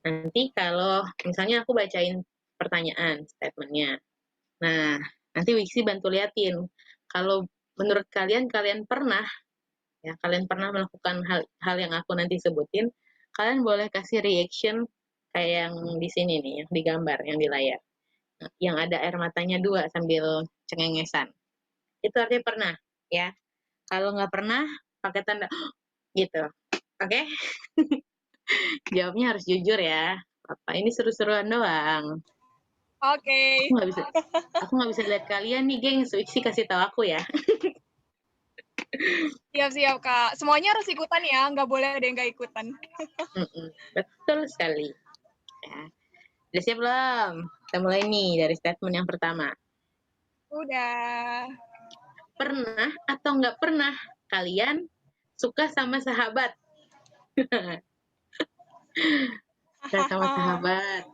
Nanti kalau misalnya aku bacain pertanyaan, statementnya. Nah, nanti Wiksi bantu liatin. Kalau menurut kalian, kalian pernah melakukan hal yang aku nanti sebutin, kalian boleh kasih reaction kayak yang di sini nih, yang digambar, yang di layar. Yang ada air matanya 2 sambil cengengesan. Itu artinya pernah, ya. Kalau nggak pernah, pakai tanda gitu. Oke? Jawabnya harus jujur ya. Apa ini seru-seruan doang. Oke. Aku nggak bisa lihat kalian nih, geng. Wiksi kasih tahu aku ya. Siap-siap, Kak. Semuanya harus ikutan ya, nggak boleh ada yang nggak ikutan. Betul sekali. Ya. Udah siap belum? Kita mulai nih dari statement yang pertama. Udah. Pernah atau nggak pernah kalian suka sama sahabat? Suka sama sahabat.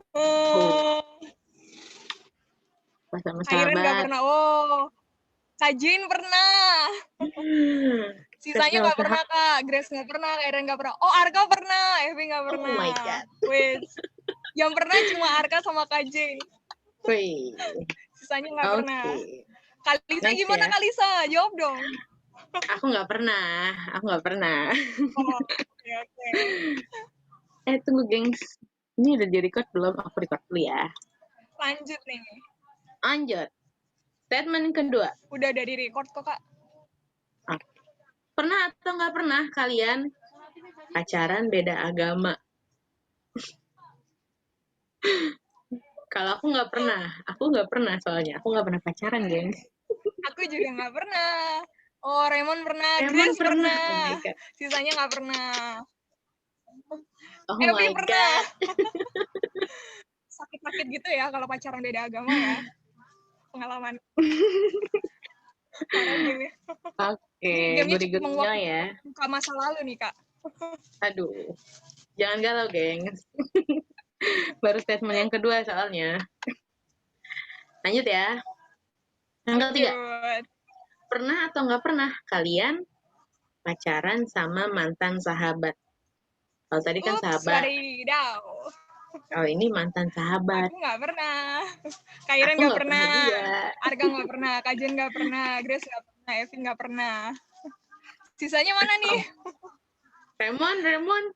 Suka sama Kairen nggak sahabat. pernah. Oh, Kak Jin pernah. Sisanya nggak pernah, Kak. Grace nggak pernah, Kairen nggak pernah. Oh, Arka pernah, Evi nggak pernah. Oh my God. Wait. Yang pernah cuma Arka sama Kak Jin. Wih. Sisanya nggak pernah. Kalisa Nice gimana, ya? Kalisa? Jawab dong. Aku nggak pernah. Oh, oke. Tunggu, gengs. Ini udah di-record belum? Aku record dulu ya. Lanjut nih. Lanjut. Statement kedua. Udah di-record kok, Kak. Pernah atau nggak pernah kalian pacaran beda agama? Kalau aku nggak pernah soalnya. Aku nggak pernah pacaran, gengs. Aku juga nggak pernah. Oh, Raymond pernah, Raymond Grace pernah. Oh my God. Sisanya nggak pernah. Oh Evi my pernah. God. Sakit-sakit gitu ya kalau pacaran beda agama ya. Pengalaman. Parah game ya. Oke, berikutnya ya. Buka masa lalu nih, Kak. Aduh, jangan galau, gengs. Baru statement yang kedua soalnya. Lanjut ya. Yang ketiga. Pernah atau nggak pernah kalian pacaran sama mantan sahabat? Kalau tadi kan sahabat. Kalau ini mantan sahabat. Aku nggak pernah. Kairen nggak pernah. Arga nggak pernah. Kajen nggak pernah. Grace nggak pernah. Evin nggak pernah. Sisanya mana nih? Raymond.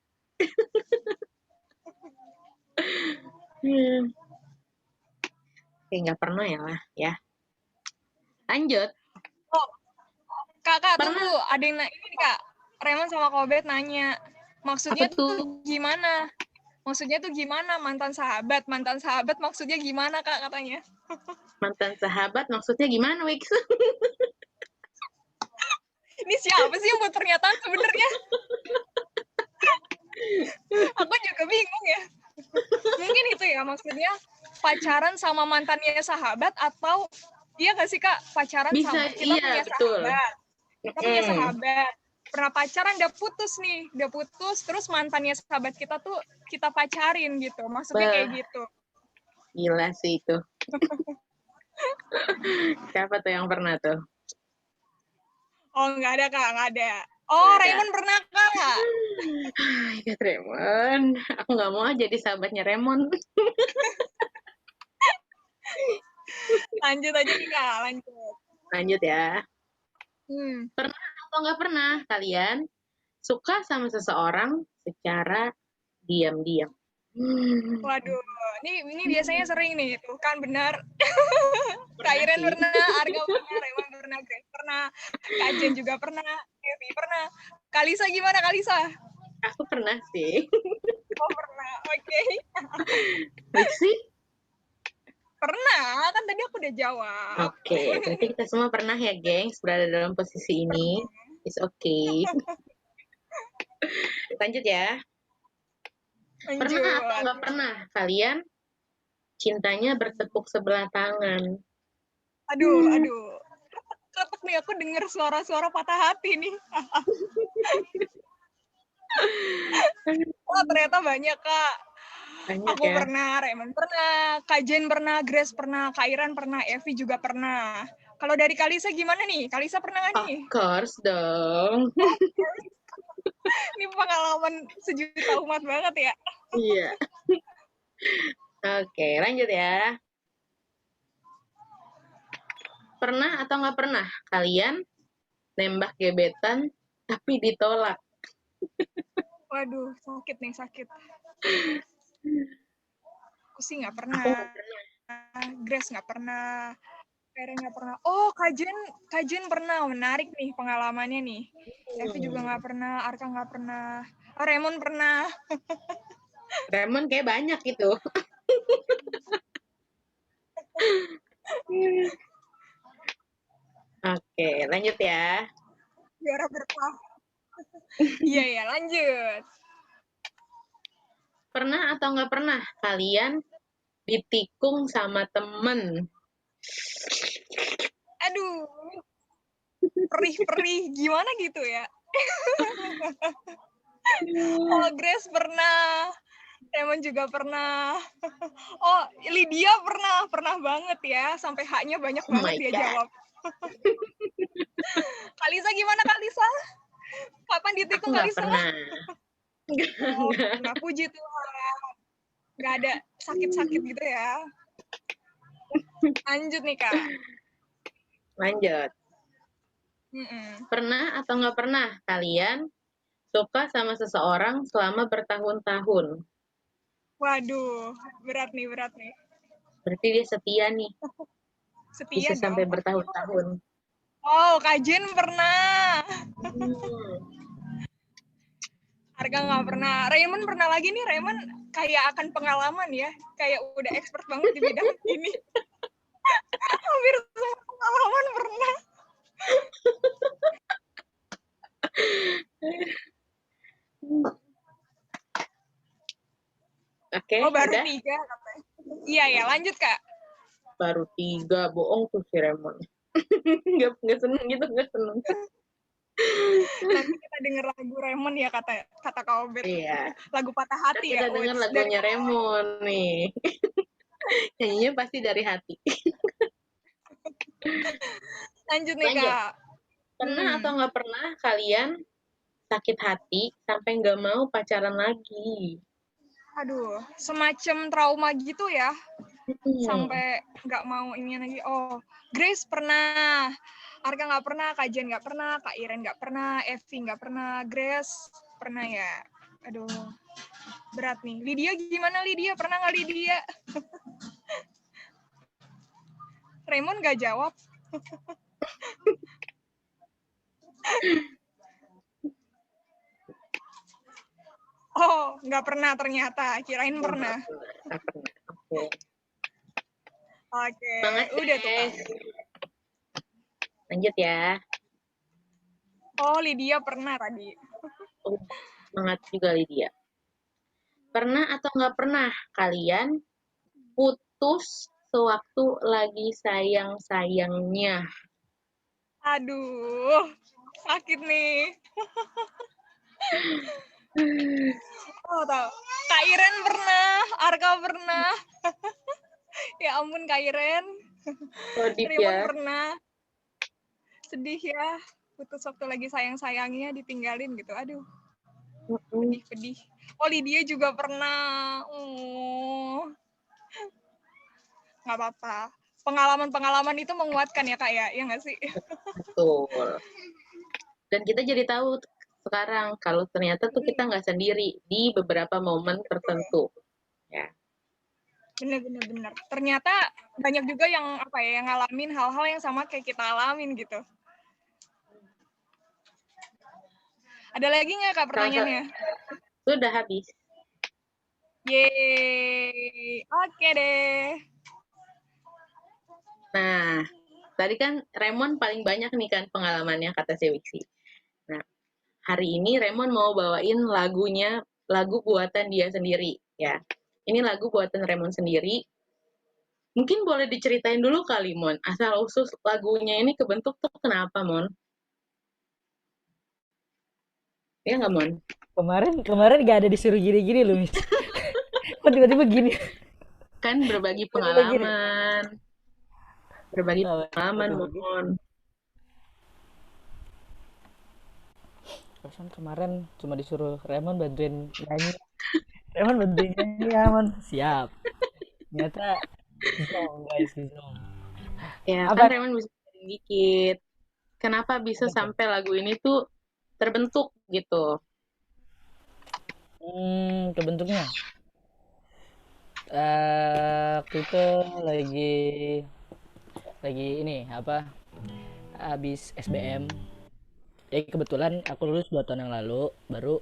Oke, nggak pernah ya lah ya. Lanjut. Oh, Kakak tunggu. Ada yang ini Kak. Raymond sama Kobet nanya. Maksudnya tuh gimana? Maksudnya tuh gimana mantan sahabat? Mantan sahabat maksudnya gimana Kak katanya? Mantan sahabat maksudnya gimana, Wix? Ini siapa sih yang buat pernyataan sebenarnya? Aku juga bingung ya. Mungkin itu ya maksudnya pacaran sama mantannya sahabat atau iya gak sih Kak pacaran bisa, sama kita iya, punya betul. sahabat. Kita punya sahabat. Pernah pacaran udah putus terus mantannya sahabat kita tuh kita pacarin gitu. Maksudnya kayak gitu. Gila sih itu. Siapa tuh yang pernah tuh? Oh, nggak ada Kak, nggak ada. Oh, Raymond pernah Kak. Ya Raymond, aku nggak mau jadi sahabatnya Raymond. Lanjut aja nih Kak, lanjut. Lanjut ya. Pernah atau nggak pernah kalian suka sama seseorang secara diam-diam? Waduh, ini biasanya sering nih, tuh kan benar. Kairen pernah, Arga pernah, Raymond pernah, Grace pernah, Kak Jen juga pernah, Evi pernah. Kalisa gimana Kalisa? Aku pernah sih. Oh pernah, oke. Wiksi? Pernah, kan tadi aku udah jawab. Oke, berarti kita semua pernah ya, gengs, berada dalam posisi ini. It's okay. Lanjut ya. Pernah atau nggak pernah kalian cintanya bertepuk sebelah tangan? Aduh. Ketuk nih, aku dengar suara-suara patah hati nih. Oh, ternyata banyak, Kak. Aku pernah, Raymond pernah, Kak Jen pernah, Grace pernah, Kak Iren pernah, Evi juga pernah. Kalau dari Kalisa gimana nih? Kalisa pernah nggak nih? Of course dong. Ini pengalaman sejuta umat banget ya. Iya. Oke, lanjut ya. Pernah atau nggak pernah kalian nembak gebetan tapi ditolak? Waduh, sakit nih, sakit. Aku sih nggak Aku pernah. nggak pernah. Grace nggak pernah. Karen nggak pernah. Oh, Kajen pernah. Menarik nih pengalamannya nih. Evi juga nggak pernah. Arka nggak pernah. Oh, Raymond pernah. Raymond kayak banyak gitu. Oke, lanjut ya. Juara berkah. Iya, ya, lanjut. Pernah atau nggak pernah kalian ditikung sama temen? Aduh, perih-perih gimana gitu ya. Oh, Grace pernah. Raymond juga pernah. Oh, Lydia pernah banget ya. Sampai haknya banyak Oh banget my dia god. jawab. Kalisa gimana Kalisa? Kapan Aku ditikung nggak Kalisa? pernah. Oh, nggak puji Tuhan. Nggak ada sakit-sakit gitu ya. Lanjut nih Kak. Lanjut. Mm-mm. Pernah atau nggak pernah kalian suka sama seseorang selama bertahun-tahun? Waduh, berat nih. Berarti dia setia nih, bisa Setia sampai dong. bertahun-tahun. Oh, Kajen pernah. Hmm. Harga nggak pernah. Raymond pernah lagi nih. Raymond kayak akan pengalaman ya. Kayak udah expert banget di bidang ini. Hampir semua pengalaman pernah. Oke, Oh, baru udah? 3 katanya. Iya ya, lanjut Kak. Baru 3, bohong tuh si Raymond. Nggak seneng gitu, nggak seneng. Nanti kita denger lagu Raymond ya kata Kak Obet. Iya, Lagu patah ntar hati kita ya. denger Dari lagunya Raymond nih. Nyanyinya pasti dari hati. lanjut nih Lanjut. Kak. Pernah atau nggak pernah kalian sakit hati sampai nggak mau pacaran lagi? Aduh, semacam trauma gitu ya. Hmm. Sampai nggak mau ini lagi. Oh, Grace pernah. Arka nggak pernah, Kak Jen nggak pernah, Kak Iren nggak pernah, Evi nggak pernah, Grace pernah ya. Aduh, berat nih. Lydia gimana Lydia? Pernah nggak Lydia? Raymond nggak jawab. Oh, nggak pernah ternyata. Kirain Oh, pernah. nggak pernah. Oke. Oke, Semangat udah tuh Kak. guys. Lanjut ya. Oh, Lydia pernah tadi. Oh, semangat juga Lydia. Pernah atau nggak pernah kalian putus sewaktu lagi sayang-sayangnya? Aduh, sakit nih. Oh, tahu. Kak Iren pernah, Arka pernah. Ya ampun Kak Iren. Kodip Raymond ya. pernah. Sedih ya. Putus waktu lagi sayang-sayangnya ditinggalin gitu. Aduh, pedih-pedih. Oh, Lydia juga pernah. Oh, nggak apa-apa. Pengalaman-pengalaman itu menguatkan ya Kak ya, ya nggak sih? Betul. Dan kita jadi tahu sekarang kalau ternyata tuh kita nggak sendiri di beberapa momen tertentu. Ya. Bener. Ternyata banyak juga yang apa ya, yang ngalamin hal-hal yang sama kayak kita alamin gitu. Ada lagi nggak Kak pertanyaannya? Sudah habis. Yeay, oke deh. Nah, tadi kan Raymond paling banyak nih kan pengalamannya kata si Wiksi. Nah, hari ini Raymond mau bawain lagu buatan dia sendiri ya. Ini lagu buatan Raymond sendiri. Mungkin boleh diceritain dulu kali Mon, asal usus lagunya ini kebentuk tuh kenapa Mon? Ya nggak Mon? Kemarin gak ada disuruh gini-gini loh, Miss. Kok tiba-tiba gini? Kan berbagi Tiba-tiba gini. pengalaman. Berbagi Oh, pengalaman tiba-tiba gini. Mon. Perasaan kemarin cuma disuruh Raymond bantuin nyanyi. Reman bentuknya ini aman. Siap. Ternyata zong guys, zong. Ya kan Apa? Reman bisa sharing dikit. Kenapa bisa sampai lagu ini tuh terbentuk gitu? Kebentuknya. Waktu itu lagi ini apa? Habis SBM. Jadi kebetulan aku lulus 2 tahun yang lalu, baru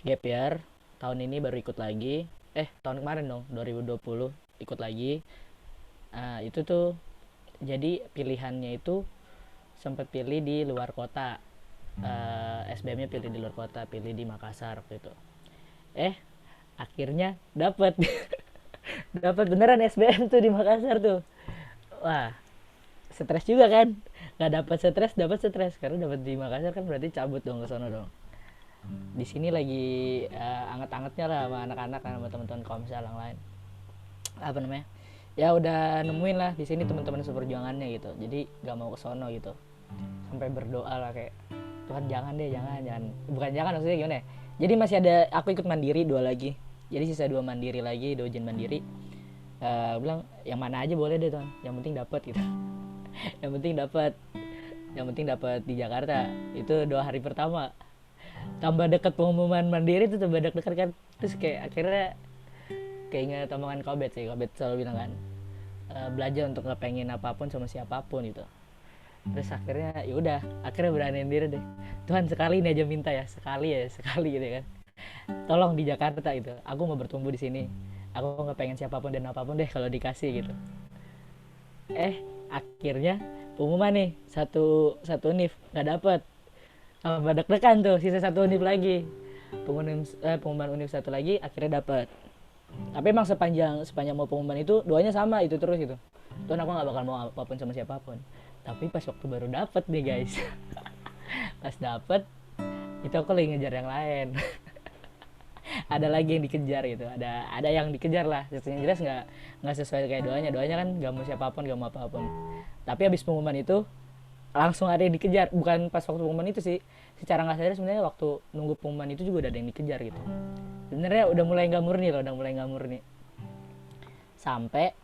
gap year. Tahun ini baru ikut lagi. Tahun kemarin dong, 2020 ikut lagi. Itu tuh jadi pilihannya itu sempat pilih di luar kota. SBM-nya pilih di luar kota, pilih di Makassar waktu itu. Eh, akhirnya dapat. Dapat beneran SBM tuh di Makassar tuh. Wah, stres juga kan. Nggak dapat stres karena dapat di Makassar kan berarti cabut dong ke sono dong. Di sini lagi anget-angetnya lah sama anak-anak sama teman-teman komsel yang lain. Apa namanya? Ya udah nemuin lah di sini teman-teman seperjuangannya gitu. Jadi nggak mau ke sono gitu. Sampai berdoa lah kayak Tuhan jangan deh, jangan. Bukan jangan maksudnya gimana ya? Jadi masih ada aku ikut mandiri 2 lagi. Jadi sisa 2 mandiri lagi, 2 ujian mandiri. Bilang yang mana aja boleh deh Tuhan, yang penting dapat gitu. yang penting dapat yang penting dapat di Jakarta. Itu 2 hari pertama tambah dekat pengumuman mandiri itu tambah dekat kan, terus kayak akhirnya keinget omongan Kobet sih. Kobet selalu bilang kan, belajar untuk nggak pengen apapun sama siapapun gitu. Terus akhirnya ya udah, akhirnya beraniin diri deh, Tuhan sekali ini aja minta ya, sekali gitu kan, tolong di Jakarta gitu, aku mau bertumbuh di sini, aku nggak pengen siapapun dan apapun deh kalau dikasih gitu. Akhirnya pengumuman nih, satu univ nggak dapet. Deg-degan tuh, sisa 1 univ lagi, pengumuman univ 1 lagi akhirnya dapet. Tapi emang sepanjang mau pengumuman itu doanya sama itu terus gitu, Tuhan aku nggak bakal mau apapun sama siapapun. Tapi pas waktu baru dapet nih guys, pas dapet itu aku lagi ngejar yang lain. Ada lagi yang dikejar gitu, ada yang dikejar lah, yang jelas nggak sesuai kayak doanya kan nggak mau siapapun, nggak mau apapun. Tapi habis pengumuman itu langsung ada yang dikejar, bukan pas waktu pengumuman itu sih, secara nggak sadar sebenarnya waktu nunggu pengumuman itu juga udah ada yang dikejar gitu. Sebenarnya udah mulai nggak murni. Sampai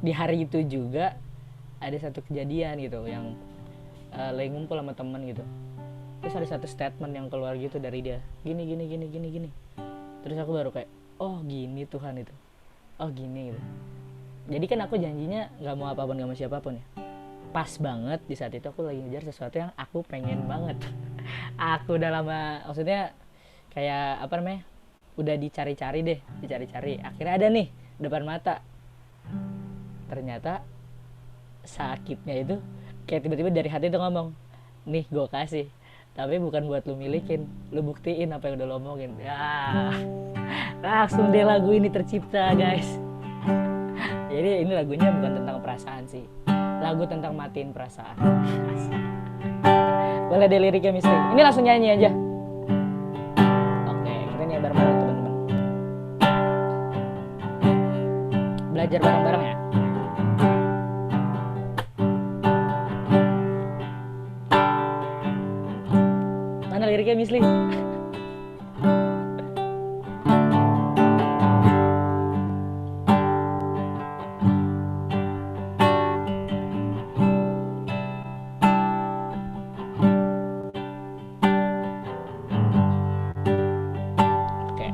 di hari itu juga ada satu kejadian gitu yang lagi ngumpul sama temen gitu, terus ada satu statement yang keluar gitu dari dia, gini. Terus aku baru kayak, oh gini Tuhan itu, oh gini gitu. Jadi kan aku janjinya nggak mau apapun, nggak mau siapapun ya. Pas banget di saat itu aku lagi ngejar sesuatu yang aku pengen banget. Aku udah lama, maksudnya kayak apa namanya, udah dicari-cari. Akhirnya ada nih depan mata. Ternyata sakitnya itu kayak tiba-tiba dari hati itu ngomong, nih gue kasih, tapi bukan buat lu milikin, lu buktiin apa yang udah lo omongin ya. Langsung deh lagu ini tercipta guys. Jadi ini lagunya bukan tentang perasaan sih, lagu tentang matiin perasaan. Boleh deh liriknya Misri, ini langsung nyanyi aja. Oke, kita nyanyi bareng-bareng teman-teman, belajar bareng-bareng ya. Mana liriknya Misli? Oke.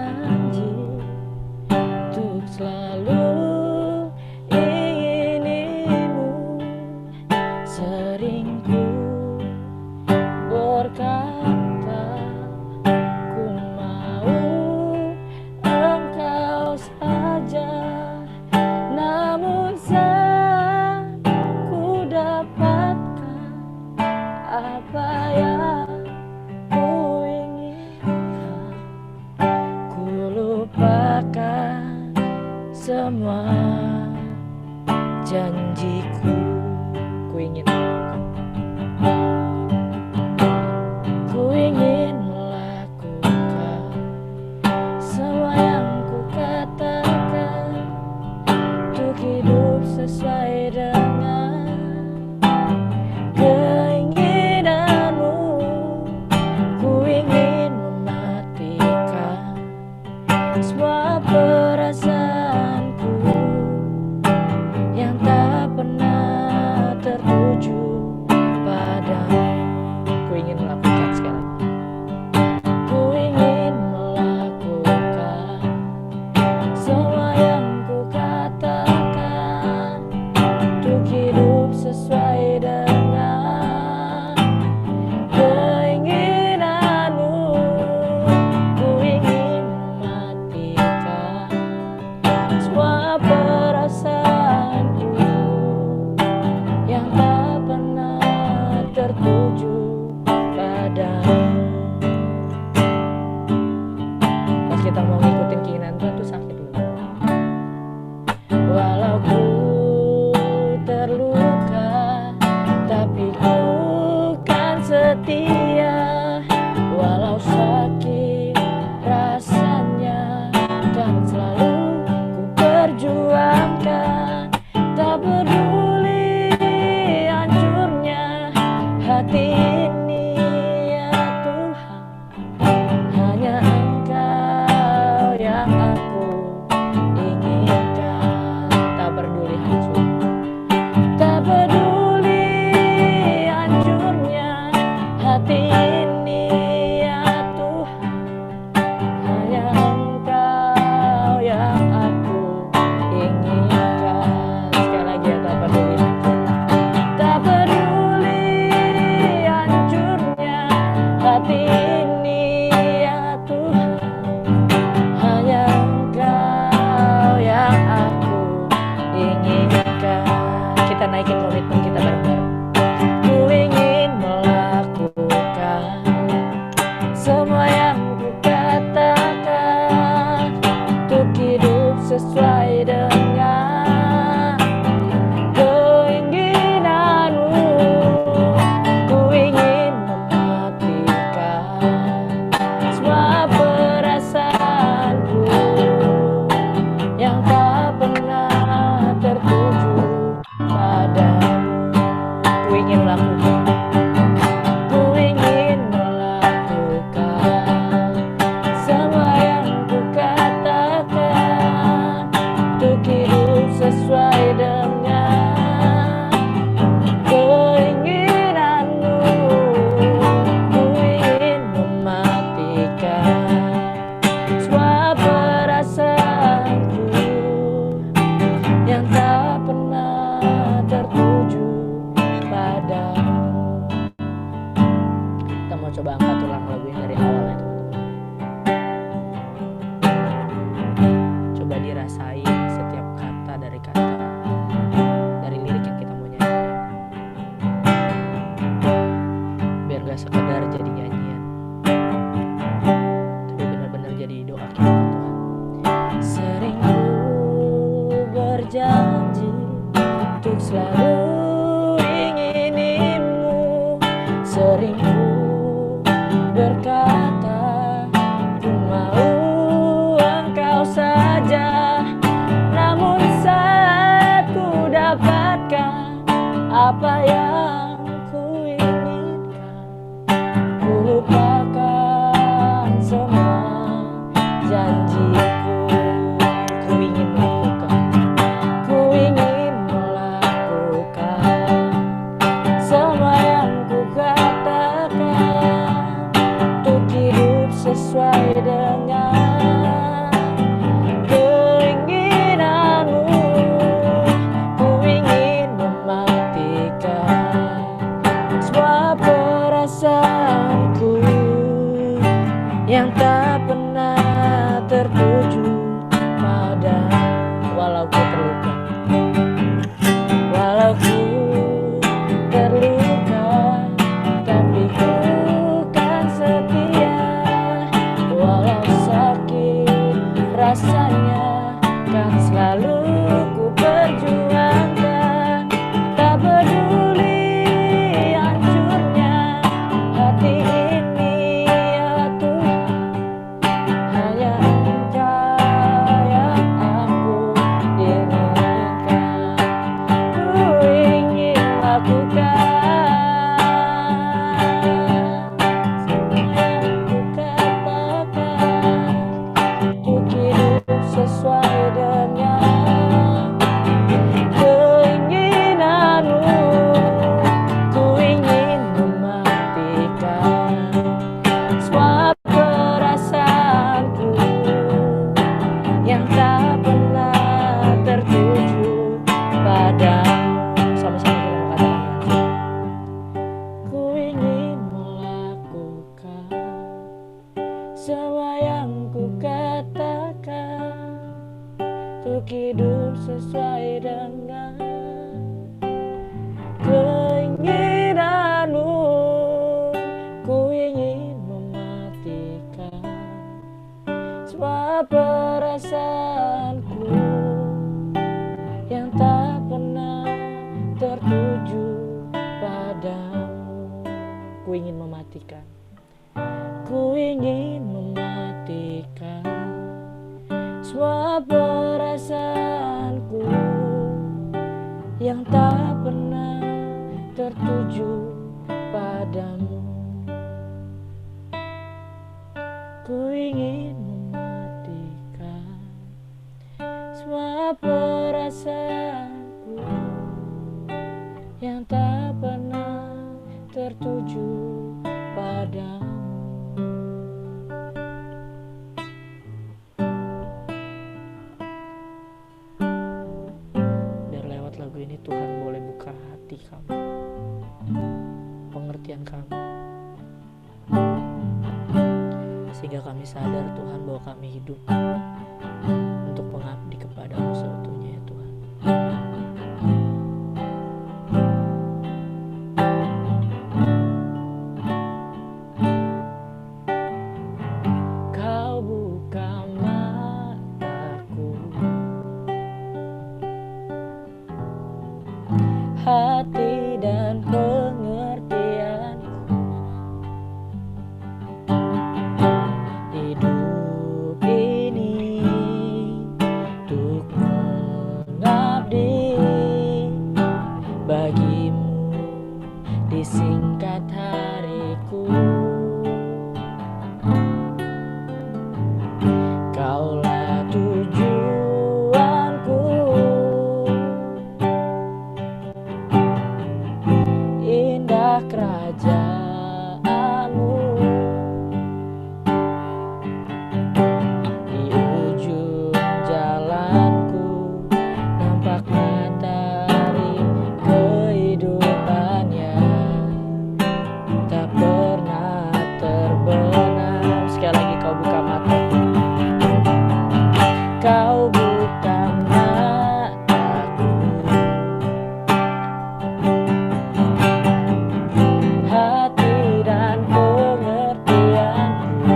berjanji untuk selalu inginimu. Sering ku berkata ku mau engkau saja, namun saat ku dapatkan apa yang ku inginkan, ku lupakan semua janjiku. Ku ingin melakukan semua yang ku katakan, untuk hidup sesuai dengan keinginanmu. Ku ingin mematikan semua perasaanku yang tak pernah tertuju padamu. Ku ingin melakukan sekali lagi. Ku ingin melakukan semua yang ku katakan, untuk hidup sesuai dengan keinginanmu. Ku ingin mematikan semua perasaanku yang tak pernah tertuju padamu. Pas kita mau ngikutin keinginan Tuhan tuh sakit loh. Walau ku terluka, tapi ku kan setia. Walau sakit rasanya, kan selalu ku perjuangkan. Tak peduli hancurnya hati ini ya Tuhan, hanya Engkau yang aku inginkan. Tak peduli hancur, tak peduli hancurnya hati ini ya Tuhan, hanya Engkau yang aku inginkan. Sekali lagi ya, tak peduli hancur, tak peduli hancurnya hati ini ya Tuhan, hanya Engkau yang aku inginkan. Kita naikin komitmen kita bareng-bareng. Ku ingin melakukan semua yang ku katakan, untuk hidup sesuai dengan keinginanmu. Ku ingin mematikan semua perasaanku yang tak pernah tertuju padamu. Ku ingin melakukan, ku ingin melakukan semua yang ku katakan, untuk hidup sesuai dengan keinginanmu. Ku ingin mematikan semua perasaanku yang tak pernah tertuju padamu. Kita mau coba angkat ulang lagu ini dari awalnya, teman-teman. Coba dirasain setiap kata dari lirik yang kita mau nyanyi, biar gak sekedar jadi nyanyian, tapi benar-benar jadi doa kita ke Tuhan. Sering ku berjanji untuk selalu inginimu. Sering ku berkata ku mau engkau saja, namun saat ku dapatkan apa yang ku inginkan, ku lupakan semua janjiku. Ku ingin melakukan, ku ingin melakukan semua yang ku katakan, untuk hidup sesuai dengan hidup sesuai dengan keinginanmu. Ku ingin mematikan semua perasaanku yang tak pernah tertuju padamu. Ku ingin mematikan, ku ingin mematikan semua perasaanku yang tak pernah tertuju padamu. Ku ingin mematikan semua perasaanku yang tak pernah tertuju padamu. Biar lewat lagu ini Tuhan boleh buka hati kamu, pengertian kamu, sehingga kami sadar Tuhan bahwa kami hidup untuk mengabdi kepadamu seutuhnya ya Tuhan. Kau buka mataku, hati dan pengertianku. Hidup ini untuk mengabdi bagimu, disingkat hariku. Kaulah tujuanku, indah kerajaanmu. Di ujung jalanku nampak matahari kehidupannya, tak pernah terbenam. Sekali lagi, kau buka mataku, kau buka mataku, hati dan pengertianku.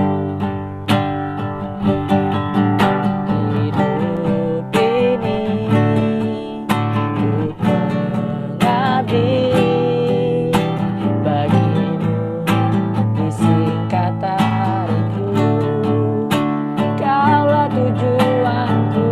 Hidup ini untuk mengabdi bagimu, disingkat hariku. Kaulah tujuanku,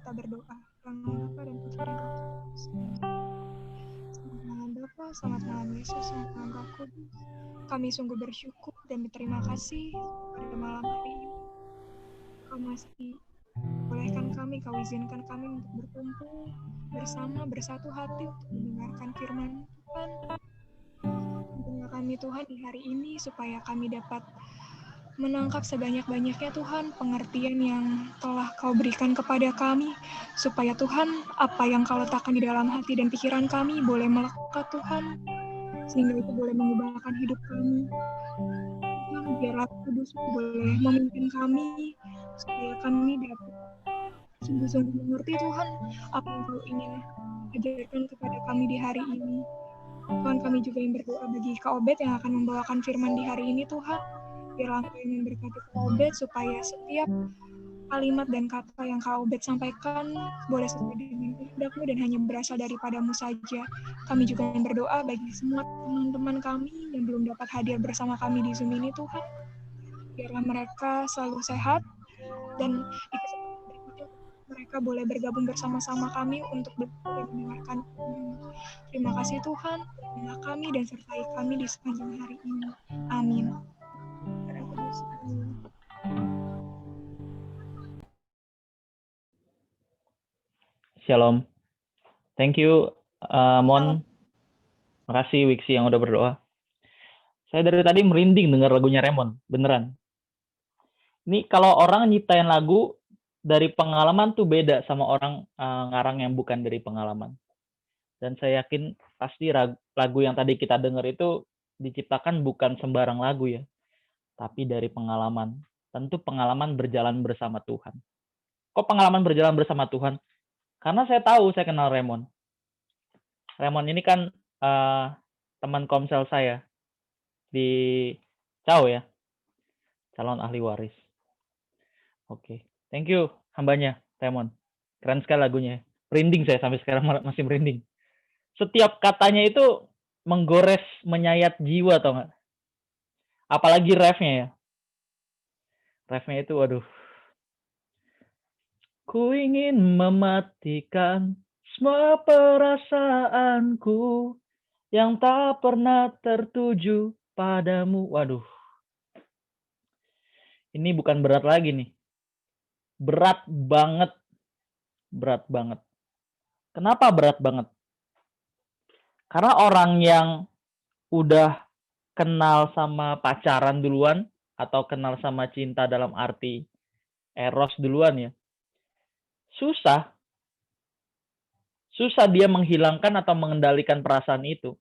kita berdoa. Dalam nama Bapa dan Putra dan Roh Kudus. Selamat malam Bapa, selamat malam Yesus, selamat malam Roh Kudus. Kami sungguh bersyukur dan berterima kasih pada malam hari ini. Kau masih bolehkan kami, kau izinkan kami untuk berkumpul bersama, bersatu hati untuk mendengarkan firman Tuhan. Tolong kami Tuhan di hari ini supaya kami dapat menangkap sebanyak-banyaknya Tuhan pengertian yang telah kau berikan kepada kami, supaya Tuhan apa yang kau letakkan di dalam hati dan pikiran kami boleh melekat Tuhan, sehingga itu boleh mengubahkan hidup kami. Tuhan, biarlah Kudus boleh memimpin kami, supaya kami dapat sungguh-sungguh mengerti Tuhan apa yang kau ingin ajarkan kepada kami di hari ini. Tuhan, kami juga yang berdoa bagi Kak Obed yang akan membawakan firman di hari ini Tuhan. Biarlah Engkau yang memberkati Kak Obed supaya setiap kalimat dan kata yang Kak Obed sampaikan boleh sesuai dengan kehendak-Mu dan hanya berasal daripada-Mu saja. Kami juga yang berdoa bagi semua teman-teman kami yang belum dapat hadir bersama kami di Zoom ini Tuhan. Biarlah mereka selalu sehat dan di kesempatan berikutnya mereka boleh bergabung bersama-sama kami untuk belajar dan mendengarkan. Terima kasih Tuhan, tolonglah kami dan sertai kami di sepanjang hari ini. Amin. Shalom. Thank you, Mon. Makasih Wiksi yang udah berdoa. Saya dari tadi merinding dengar lagunya Remon, beneran. Ini kalau orang nyiptain lagu dari pengalaman tuh beda sama orang ngarang yang bukan dari pengalaman. Dan saya yakin pasti lagu yang tadi kita dengar itu diciptakan bukan sembarang lagu ya, tapi dari pengalaman. Tentu pengalaman berjalan bersama Tuhan. Kok pengalaman berjalan bersama Tuhan? Karena saya tahu, saya kenal Remon. Remon ini kan teman komsel saya di CAU ya, calon ahli waris. Oke, thank you hambanya, Remon. Keren sekali lagunya. Merinding saya sampai sekarang masih merinding. Setiap katanya itu menggores, menyayat jiwa, tau nggak? Apalagi refnya ya. Refnya itu, waduh. Ku ingin mematikan semua perasaanku yang tak pernah tertuju padamu. Waduh. Ini bukan berat lagi nih. Berat banget. Berat banget. Kenapa berat banget? Karena orang yang udah kenal sama pacaran duluan atau kenal sama cinta dalam arti eros duluan ya, susah dia menghilangkan atau mengendalikan perasaan itu.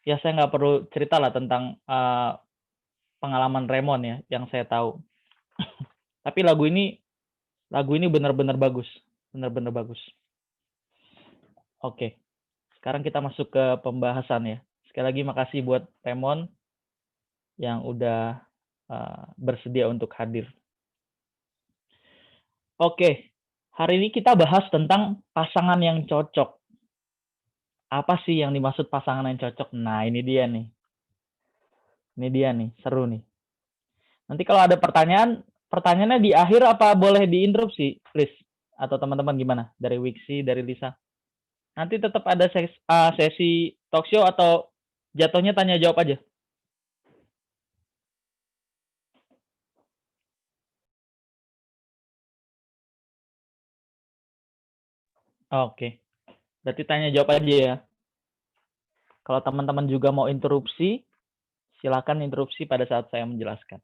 Ya saya nggak perlu cerita lah tentang pengalaman Remon ya yang saya tahu. Tapi lagu ini benar-benar bagus, benar-benar bagus. Oke, sekarang kita masuk ke pembahasan ya. Sekali lagi makasih buat Remon yang udah bersedia untuk hadir. Oke, hari ini kita bahas tentang pasangan yang cocok. Apa sih yang dimaksud pasangan yang cocok? Nah, ini dia nih. Ini dia nih, seru nih. Nanti kalau ada pertanyaannya di akhir apa boleh diinterupsi, please? Atau teman-teman gimana? Dari Wiksi, dari Lisa. Nanti tetap ada sesi talk show atau jatuhnya tanya jawab aja. Oke. Berarti tanya jawab aja ya. Kalau teman-teman juga mau interupsi, silakan interupsi pada saat saya menjelaskan.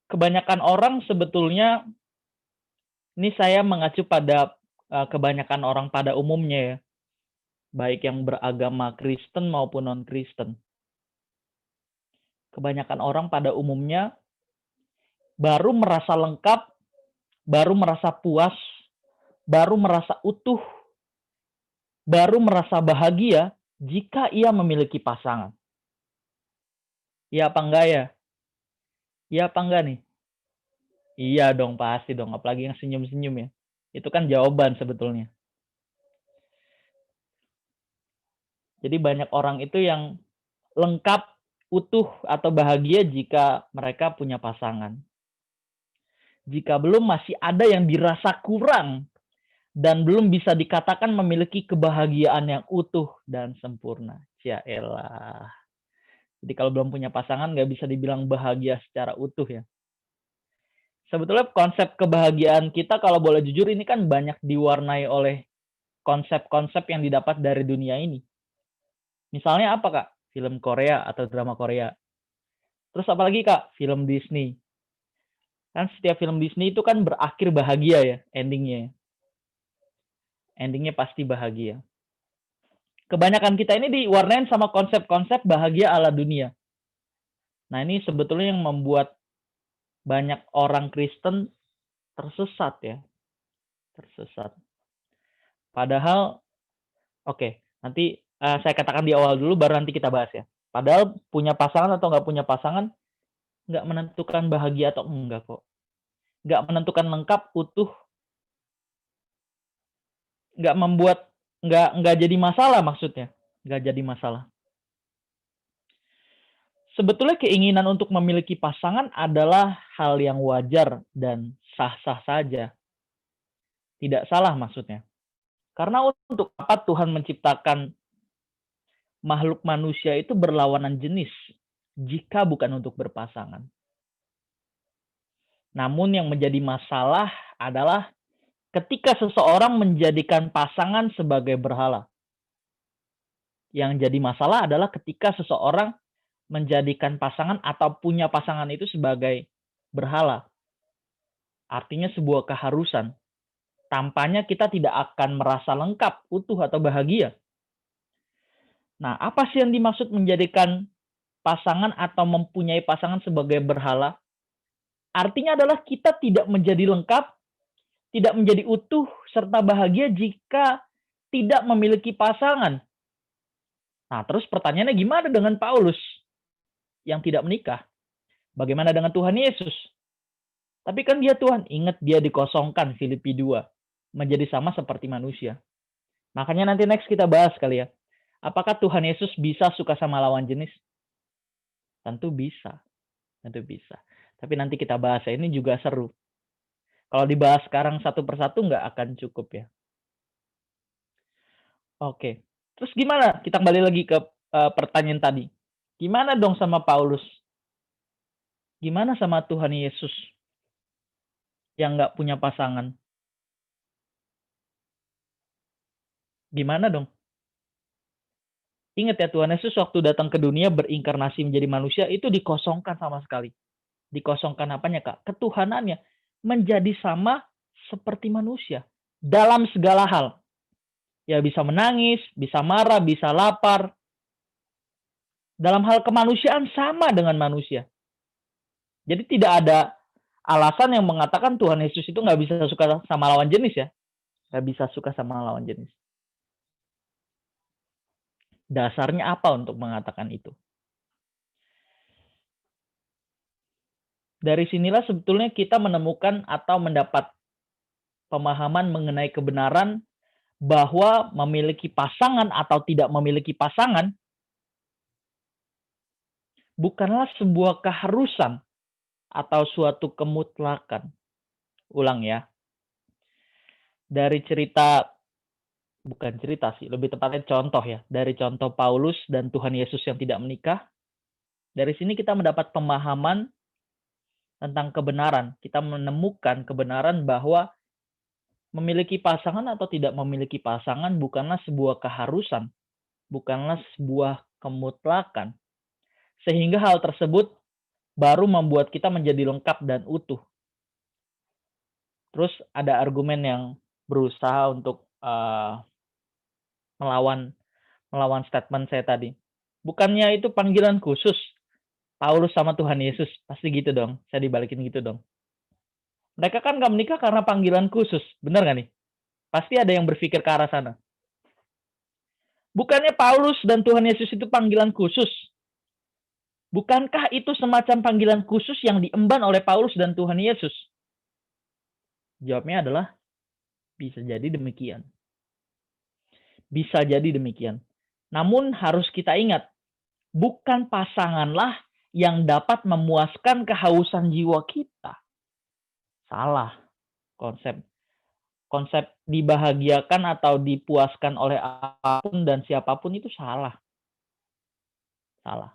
Kebanyakan orang sebetulnya, ini saya mengacu pada kebanyakan orang pada umumnya ya, baik yang beragama Kristen maupun non-Kristen. Kebanyakan orang pada umumnya baru merasa lengkap, baru merasa puas, baru merasa utuh, baru merasa bahagia jika ia memiliki pasangan. Iya apa enggak ya? Iya apa enggak nih? Iya dong, pasti dong. Apalagi yang senyum-senyum ya. Itu kan jawaban sebetulnya. Jadi banyak orang itu yang lengkap, utuh, atau bahagia jika mereka punya pasangan. jika belum masih ada yang dirasa kurang dan belum bisa dikatakan memiliki kebahagiaan yang utuh dan sempurna. Ya elah. Jadi kalau belum punya pasangan nggak bisa dibilang bahagia secara utuh ya. Sebetulnya konsep kebahagiaan kita kalau boleh jujur ini kan banyak diwarnai oleh konsep-konsep yang didapat dari dunia ini. Misalnya apa Kak? Film Korea atau drama Korea. Terus apalagi Kak? Film Disney. Kan setiap film Disney itu kan berakhir bahagia ya endingnya. Endingnya pasti bahagia. Kebanyakan kita ini diwarnain sama konsep-konsep bahagia ala dunia. Nah ini sebetulnya yang membuat banyak orang Kristen tersesat ya. Tersesat. Padahal, oke, nanti saya katakan di awal dulu baru nanti kita bahas ya. Padahal punya pasangan atau nggak punya pasangan nggak menentukan bahagia atau enggak kok. Nggak menentukan lengkap, utuh, nggak jadi masalah maksudnya. Nggak jadi masalah. Sebetulnya keinginan untuk memiliki pasangan adalah hal yang wajar dan sah-sah saja. Tidak salah maksudnya. Karena untuk apa Tuhan menciptakan makhluk manusia itu berlawanan jenis jika bukan untuk berpasangan. Namun yang menjadi masalah adalah ketika seseorang menjadikan pasangan sebagai berhala. Yang jadi masalah adalah ketika seseorang menjadikan pasangan atau punya pasangan itu sebagai berhala. Artinya sebuah keharusan. Tampaknya kita tidak akan merasa lengkap, utuh, atau bahagia. Nah, apa sih yang dimaksud menjadikan pasangan atau mempunyai pasangan sebagai berhala? Artinya adalah kita tidak menjadi lengkap, tidak menjadi utuh, serta bahagia jika tidak memiliki pasangan. Nah, terus pertanyaannya gimana dengan Paulus yang tidak menikah? Bagaimana dengan Tuhan Yesus? Tapi kan dia Tuhan, ingat dia dikosongkan, Filipi 2. Menjadi sama seperti manusia. Makanya nanti next kita bahas kali ya. Apakah Tuhan Yesus bisa suka sama lawan jenis? Tentu bisa. Tentu bisa. Tapi nanti kita bahas ya, ini juga seru. Kalau dibahas sekarang satu persatu nggak akan cukup ya. Oke. Terus gimana? Kita kembali lagi ke pertanyaan tadi. Gimana dong sama Paulus? Gimana sama Tuhan Yesus yang nggak punya pasangan? Gimana dong? Ingat ya, Tuhan Yesus waktu datang ke dunia berinkarnasi menjadi manusia itu dikosongkan sama sekali. Dikosongkan apanya Kak? Ketuhanannya. Menjadi sama seperti manusia. Dalam segala hal. Ya bisa menangis, bisa marah, bisa lapar. Dalam hal kemanusiaan sama dengan manusia. Jadi tidak ada alasan yang mengatakan Tuhan Yesus itu nggak bisa suka sama lawan jenis ya. Nggak bisa suka sama lawan jenis. Dasarnya apa untuk mengatakan itu? Dari sinilah sebetulnya kita menemukan atau mendapat pemahaman mengenai kebenaran bahwa memiliki pasangan atau tidak memiliki pasangan bukanlah sebuah keharusan atau suatu kemutlakan. Ulang ya. Dari cerita, bukan cerita sih, lebih tepatnya contoh ya. Dari contoh Paulus dan Tuhan Yesus yang tidak menikah. Dari sini kita mendapat pemahaman tentang kebenaran. Kita menemukan kebenaran bahwa memiliki pasangan atau tidak memiliki pasangan bukanlah sebuah keharusan. Bukanlah sebuah kemutlakan. Sehingga hal tersebut baru membuat kita menjadi lengkap dan utuh. Terus ada argumen yang berusaha untuk melawan statement saya tadi. Bukannya itu panggilan khusus Paulus sama Tuhan Yesus? Pasti gitu dong. Saya dibalikin gitu dong. Mereka kan gak menikah karena panggilan khusus. Benar gak nih? Pasti ada yang berpikir ke arah sana. Bukannya Paulus dan Tuhan Yesus itu panggilan khusus? Bukankah itu semacam panggilan khusus yang diemban oleh Paulus dan Tuhan Yesus? Jawabnya adalah bisa jadi demikian. Bisa jadi demikian. Namun harus kita ingat, bukan pasanganlah yang dapat memuaskan kehausan jiwa kita. Salah. Konsep dibahagiakan atau dipuaskan oleh apapun dan siapapun itu salah. Salah.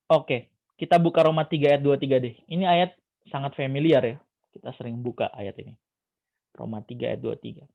Oke, kita buka Roma 3 ayat 23 deh. Ini ayat sangat familiar ya. Kita sering buka ayat ini. Roma 3 ayat 23.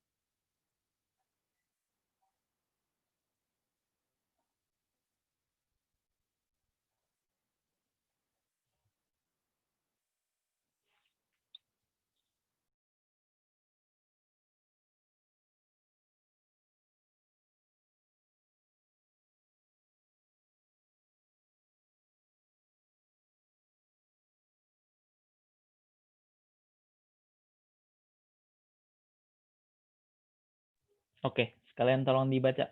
Oke, sekalian tolong dibaca.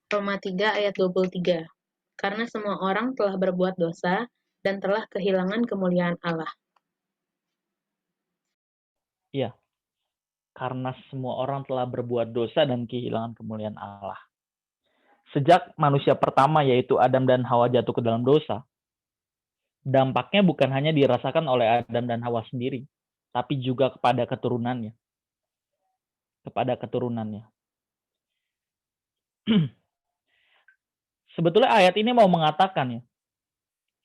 Roma 3 ayat 23. Karena semua orang telah berbuat dosa dan telah kehilangan kemuliaan Allah. Iya. Karena semua orang telah berbuat dosa dan kehilangan kemuliaan Allah. Sejak manusia pertama yaitu Adam dan Hawa jatuh ke dalam dosa, dampaknya bukan hanya dirasakan oleh Adam dan Hawa sendiri, tapi juga kepada keturunannya. Kepada keturunannya. Sebetulnya ayat ini mau mengatakan ya,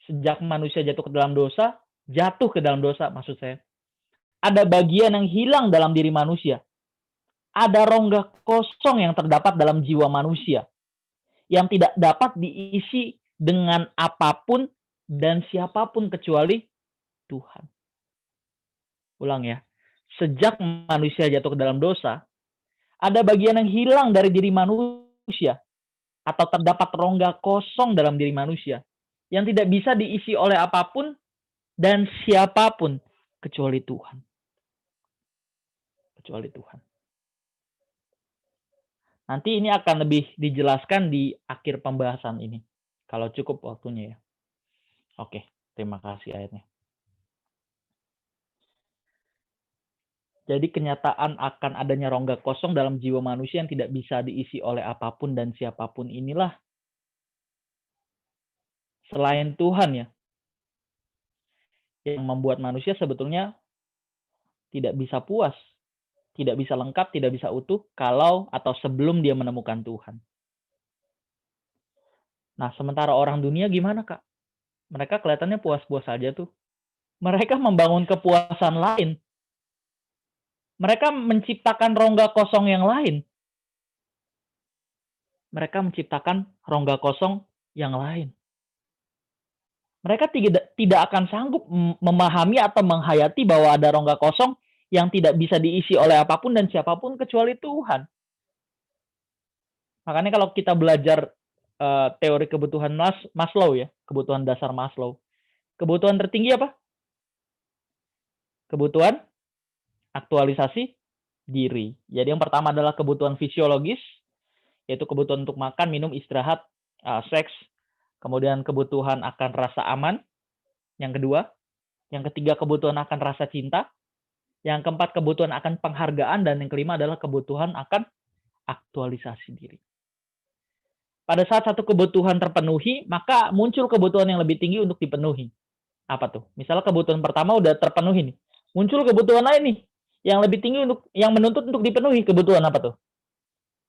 sejak manusia jatuh ke dalam dosa maksud saya, ada bagian yang hilang dalam diri manusia. Ada rongga kosong yang terdapat dalam jiwa manusia yang tidak dapat diisi dengan apapun dan siapapun kecuali Tuhan. Ulang ya. Sejak manusia jatuh ke dalam dosa, ada bagian yang hilang dari diri manusia atau terdapat rongga kosong dalam diri manusia yang tidak bisa diisi oleh apapun dan siapapun kecuali Tuhan. Kecuali Tuhan. Nanti ini akan lebih dijelaskan di akhir pembahasan ini. Kalau cukup waktunya ya. Oke, terima kasih ayatnya. Jadi kenyataan akan adanya rongga kosong dalam jiwa manusia yang tidak bisa diisi oleh apapun dan siapapun inilah selain Tuhan ya, yang membuat manusia sebetulnya tidak bisa puas, tidak bisa lengkap, tidak bisa utuh kalau atau sebelum dia menemukan Tuhan. Nah, sementara orang dunia gimana, Kak? Mereka kelihatannya puas-puas saja tuh. Mereka membangun kepuasan lain. Mereka menciptakan rongga kosong yang lain. Mereka menciptakan rongga kosong yang lain. Mereka tidak akan sanggup memahami atau menghayati bahwa ada rongga kosong yang tidak bisa diisi oleh apapun dan siapapun kecuali Tuhan. Makanya kalau kita belajar teori kebutuhan Maslow ya, kebutuhan dasar Maslow. Kebutuhan tertinggi apa? Kebutuhan aktualisasi diri. Jadi yang pertama adalah kebutuhan fisiologis, yaitu kebutuhan untuk makan, minum, istirahat, seks. Kemudian kebutuhan akan rasa aman. Yang kedua. Yang ketiga kebutuhan akan rasa cinta. Yang keempat kebutuhan akan penghargaan. Dan yang kelima adalah kebutuhan akan aktualisasi diri. Pada saat satu kebutuhan terpenuhi, maka muncul kebutuhan yang lebih tinggi untuk dipenuhi. Apa tuh? Misalnya kebutuhan pertama udah terpenuhi nih. Muncul kebutuhan lain nih yang lebih tinggi yang menuntut untuk dipenuhi. Kebutuhan apa tuh?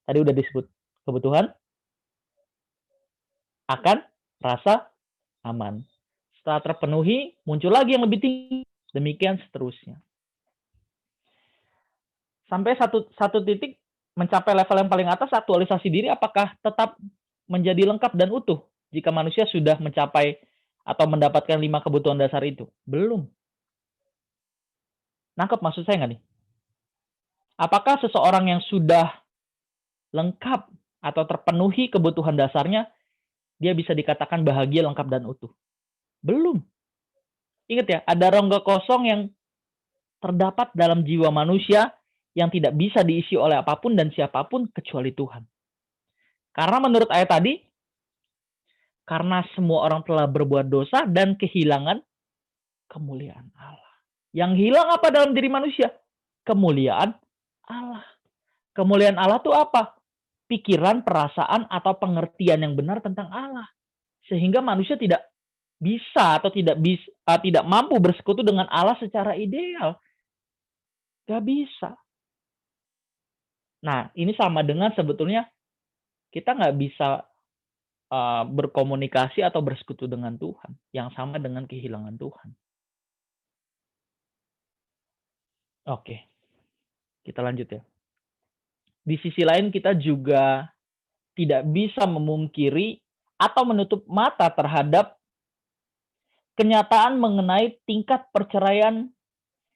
Tadi udah disebut. Kebutuhan akan rasa aman. Setelah terpenuhi, muncul lagi yang lebih tinggi. Demikian seterusnya. Sampai satu titik mencapai level yang paling atas, aktualisasi diri apakah tetap menjadi lengkap dan utuh jika manusia sudah mencapai atau mendapatkan 5 kebutuhan dasar itu? Belum. Nangkep maksud saya nggak nih? Apakah seseorang yang sudah lengkap atau terpenuhi kebutuhan dasarnya, dia bisa dikatakan bahagia, lengkap, dan utuh? Belum. Ingat ya, ada rongga kosong yang terdapat dalam jiwa manusia yang tidak bisa diisi oleh apapun dan siapapun kecuali Tuhan. Karena menurut ayat tadi, karena semua orang telah berbuat dosa dan kehilangan kemuliaan Allah. Yang hilang apa dalam diri manusia? Kemuliaan Allah. Kemuliaan Allah itu apa? Pikiran, perasaan, atau pengertian yang benar tentang Allah. sehingga manusia tidak bisa atau tidak mampu bersekutu dengan Allah secara ideal. Gak bisa. Nah, ini sama dengan sebetulnya kita nggak bisa berkomunikasi atau bersekutu dengan Tuhan, yang sama dengan kehilangan Tuhan. Oke, kita lanjut ya. Di sisi lain kita juga tidak bisa memungkiri atau menutup mata terhadap kenyataan mengenai tingkat perceraian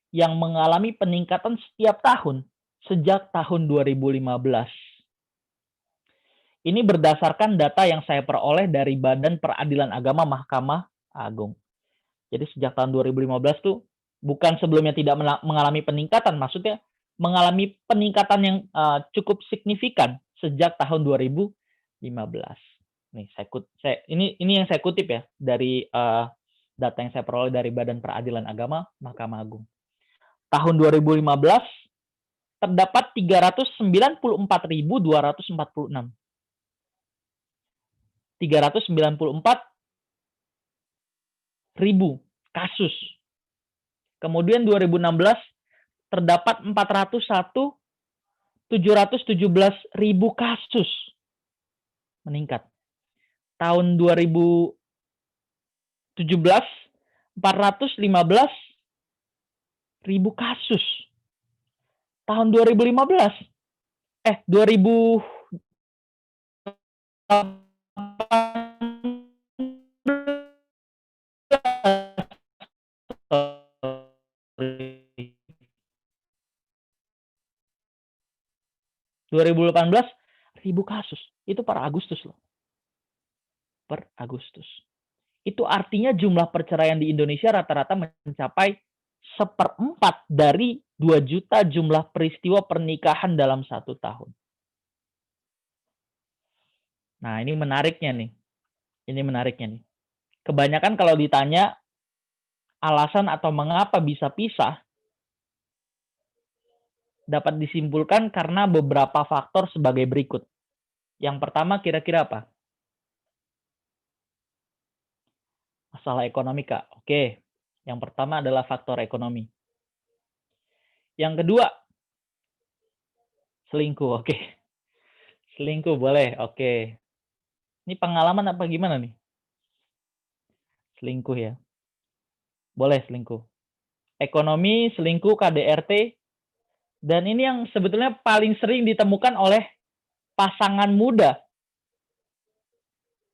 yang mengalami peningkatan setiap tahun sejak tahun 2015. Ini berdasarkan data yang saya peroleh dari Badan Peradilan Agama Mahkamah Agung. Jadi sejak tahun 2015 tuh bukan sebelumnya tidak mengalami peningkatan, maksudnya mengalami peningkatan yang cukup signifikan sejak tahun 2015. Nih, ini yang saya kutip ya dari data yang saya peroleh dari Badan Peradilan Agama Mahkamah Agung. Tahun 2015 terdapat 394.246. 394.000 kasus. Kemudian 2016 terdapat 401.717.000 kasus meningkat. Tahun 2017 415.000 kasus. Tahun 2018 ribu kasus. Itu per Agustus loh. Per Agustus. Itu artinya jumlah perceraian di Indonesia rata-rata mencapai 1/4 dari 2 juta jumlah peristiwa pernikahan dalam 1 tahun. Nah, ini menariknya nih. Kebanyakan kalau ditanya alasan atau mengapa bisa pisah, dapat disimpulkan karena beberapa faktor sebagai berikut. Yang pertama kira-kira apa? Masalah ekonomi, Kak. Oke. Yang pertama adalah faktor ekonomi. Yang kedua, selingkuh. Oke. Selingkuh boleh. Oke. Ini pengalaman apa gimana nih? Selingkuh ya. Boleh selingkuh. Ekonomi, selingkuh, KDRT. Dan ini yang sebetulnya paling sering ditemukan oleh pasangan muda.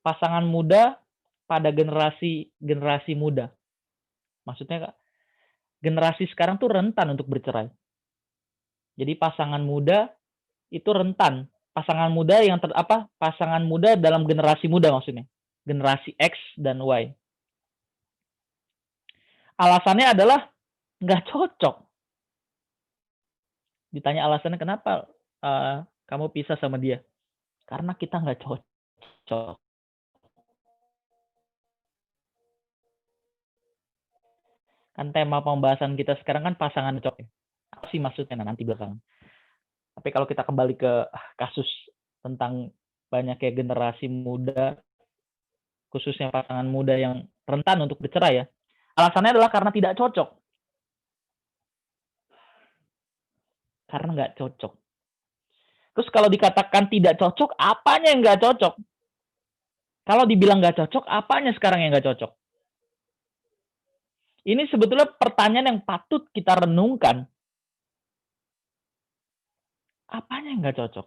Pasangan muda pada generasi muda. Maksudnya generasi sekarang tuh rentan untuk bercerai. Jadi pasangan muda itu rentan. Pasangan muda pasangan muda dalam generasi muda maksudnya. Generasi X dan Y. Alasannya adalah nggak cocok. Ditanya alasannya kenapa kamu pisah sama dia? Karena kita nggak cocok. Kan tema pembahasan kita sekarang kan pasangan cocok ya. Apa sih maksudnya nanti belakangan. Tapi kalau kita kembali ke kasus tentang banyaknya generasi muda, khususnya pasangan muda yang rentan untuk bercerai ya, alasannya adalah karena tidak cocok. Karena nggak cocok. Terus kalau dikatakan tidak cocok, apanya yang nggak cocok? Kalau dibilang nggak cocok, apanya sekarang yang nggak cocok? Ini sebetulnya pertanyaan yang patut kita renungkan. Apanya yang nggak cocok?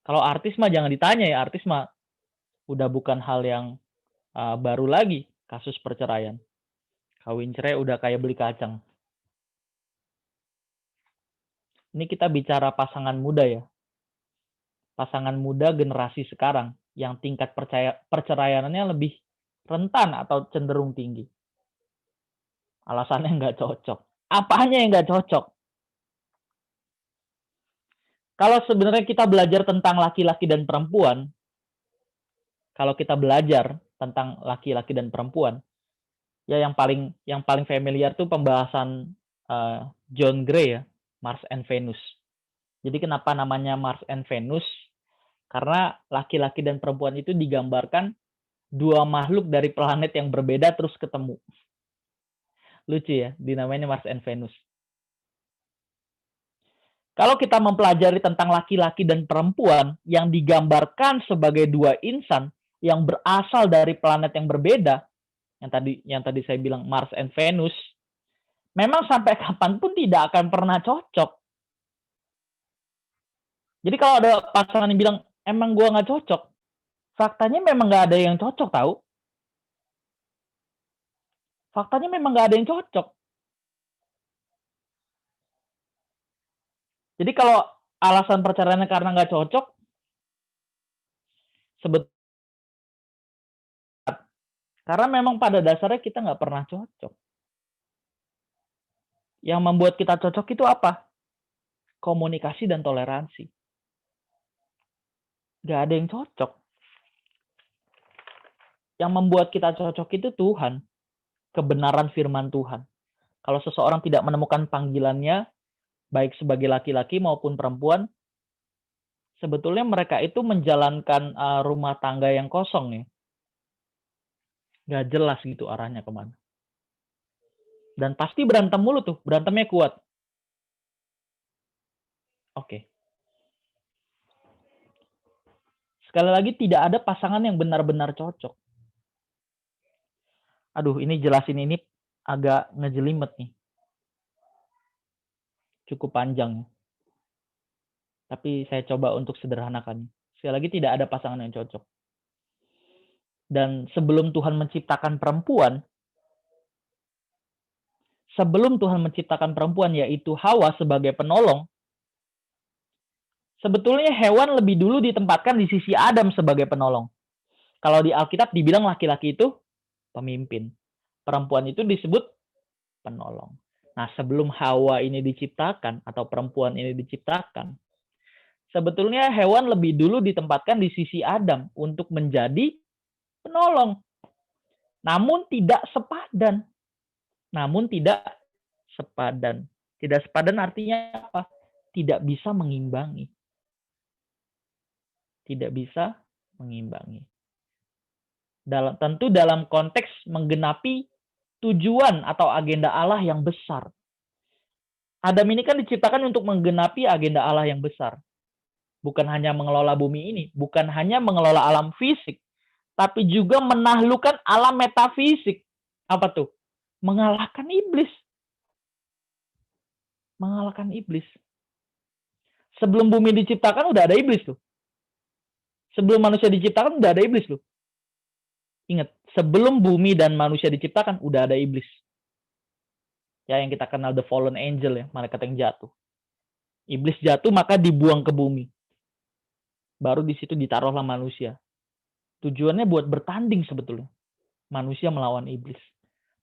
Kalau artis mah jangan ditanya ya, artis mah udah bukan hal yang baru lagi kasus perceraian. Kawin cerai udah kayak beli kacang. Ini kita bicara pasangan muda ya. Pasangan muda generasi sekarang yang tingkat perceraiannya lebih rentan atau cenderung tinggi. Alasannya nggak cocok. Apanya yang nggak cocok? Kalau sebenarnya kita belajar tentang laki-laki dan perempuan, kalau kita belajar tentang laki-laki dan perempuan, ya yang paling familiar tuh pembahasan John Gray ya, Mars and Venus. Jadi kenapa namanya Mars and Venus? Karena laki-laki dan perempuan itu digambarkan Dua makhluk dari planet yang berbeda terus ketemu. Lucu ya, dinamanya Mars and Venus. Kalau kita mempelajari tentang laki-laki dan perempuan yang digambarkan sebagai dua insan yang berasal dari planet yang berbeda, yang tadi saya bilang Mars and Venus, memang sampai kapanpun tidak akan pernah cocok. Jadi kalau ada pasangan yang bilang, emang gua nggak cocok, faktanya memang nggak ada yang cocok tahu. Faktanya memang nggak ada yang cocok. Jadi kalau alasan perceraiannya karena nggak cocok, sebetulnya karena memang pada dasarnya kita nggak pernah cocok. Yang membuat kita cocok itu apa? Komunikasi dan toleransi. Nggak ada yang cocok. Yang membuat kita cocok itu Tuhan. Kebenaran firman Tuhan. Kalau seseorang tidak menemukan panggilannya, baik sebagai laki-laki maupun perempuan, sebetulnya mereka itu menjalankan rumah tangga yang kosong ya. Nggak jelas gitu arahnya kemana. Dan pasti berantem mulu tuh, berantemnya kuat. Oke. Sekali lagi tidak ada pasangan yang benar-benar cocok. Aduh, ini jelasin ini agak ngejelimet nih. Cukup panjang. Tapi saya coba untuk sederhanakan. Sekali lagi tidak ada pasangan yang cocok. Dan sebelum Tuhan menciptakan perempuan, yaitu Hawa sebagai penolong, sebetulnya hewan lebih dulu ditempatkan di sisi Adam sebagai penolong. Kalau di Alkitab dibilang laki-laki itu pemimpin. Perempuan itu disebut penolong. Nah, sebelum Hawa ini diciptakan atau perempuan ini diciptakan, sebetulnya hewan lebih dulu ditempatkan di sisi Adam untuk menjadi penolong. Namun tidak sepadan. Tidak sepadan artinya apa? Tidak bisa mengimbangi. Tentu dalam konteks menggenapi tujuan atau agenda Allah yang besar. Adam ini kan diciptakan untuk menggenapi agenda Allah yang besar. Bukan hanya mengelola bumi ini, bukan hanya mengelola alam fisik, tapi juga menaklukkan alam metafisik. Apa tuh? Mengalahkan iblis. Sebelum bumi diciptakan udah ada iblis tuh. Sebelum manusia diciptakan udah ada iblis tuh. Ingat, sebelum bumi dan manusia diciptakan udah ada iblis. Ya, yang kita kenal the fallen angel ya, malaikat yang jatuh. Iblis jatuh maka dibuang ke bumi. Baru di situ ditaruhlah manusia. Tujuannya buat bertanding sebetulnya. Manusia melawan iblis.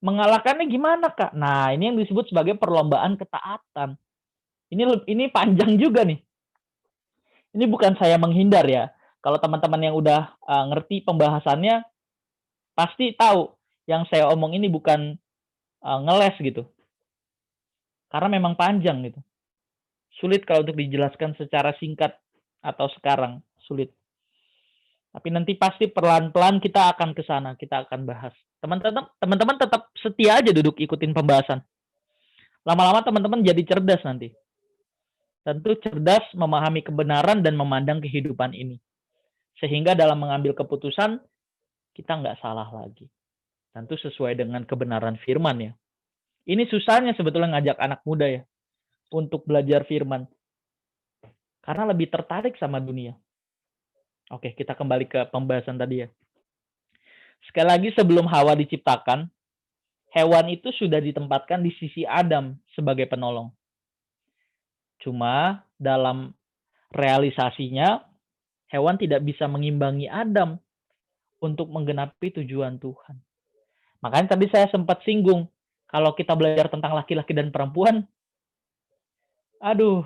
Mengalahkannya gimana, Kak? Nah, ini yang disebut sebagai perlombaan ketaatan. Ini panjang juga nih. Ini bukan saya menghindar ya. Kalau teman-teman yang udah ngerti pembahasannya, pasti tahu yang saya omong ini bukan ngeles gitu. Karena memang panjang gitu. Sulit kalau untuk dijelaskan secara singkat atau sekarang. Sulit. Tapi nanti pasti pelan-pelan kita akan ke sana, kita akan bahas. Teman-teman tetap setia aja duduk ikutin pembahasan. Lama-lama teman-teman jadi cerdas nanti. Tentu cerdas memahami kebenaran dan memandang kehidupan ini. Sehingga dalam mengambil keputusan, kita nggak salah lagi. Tentu sesuai dengan kebenaran firman ya. Ini susahnya sebetulnya ngajak anak muda ya. Untuk belajar firman. Karena lebih tertarik sama dunia. Oke, kita kembali ke pembahasan tadi ya. Sekali lagi sebelum Hawa diciptakan, hewan itu sudah ditempatkan di sisi Adam sebagai penolong. Cuma dalam realisasinya, hewan tidak bisa mengimbangi Adam untuk menggenapi tujuan Tuhan. Makanya tadi saya sempat singgung, kalau kita belajar tentang laki-laki dan perempuan, aduh,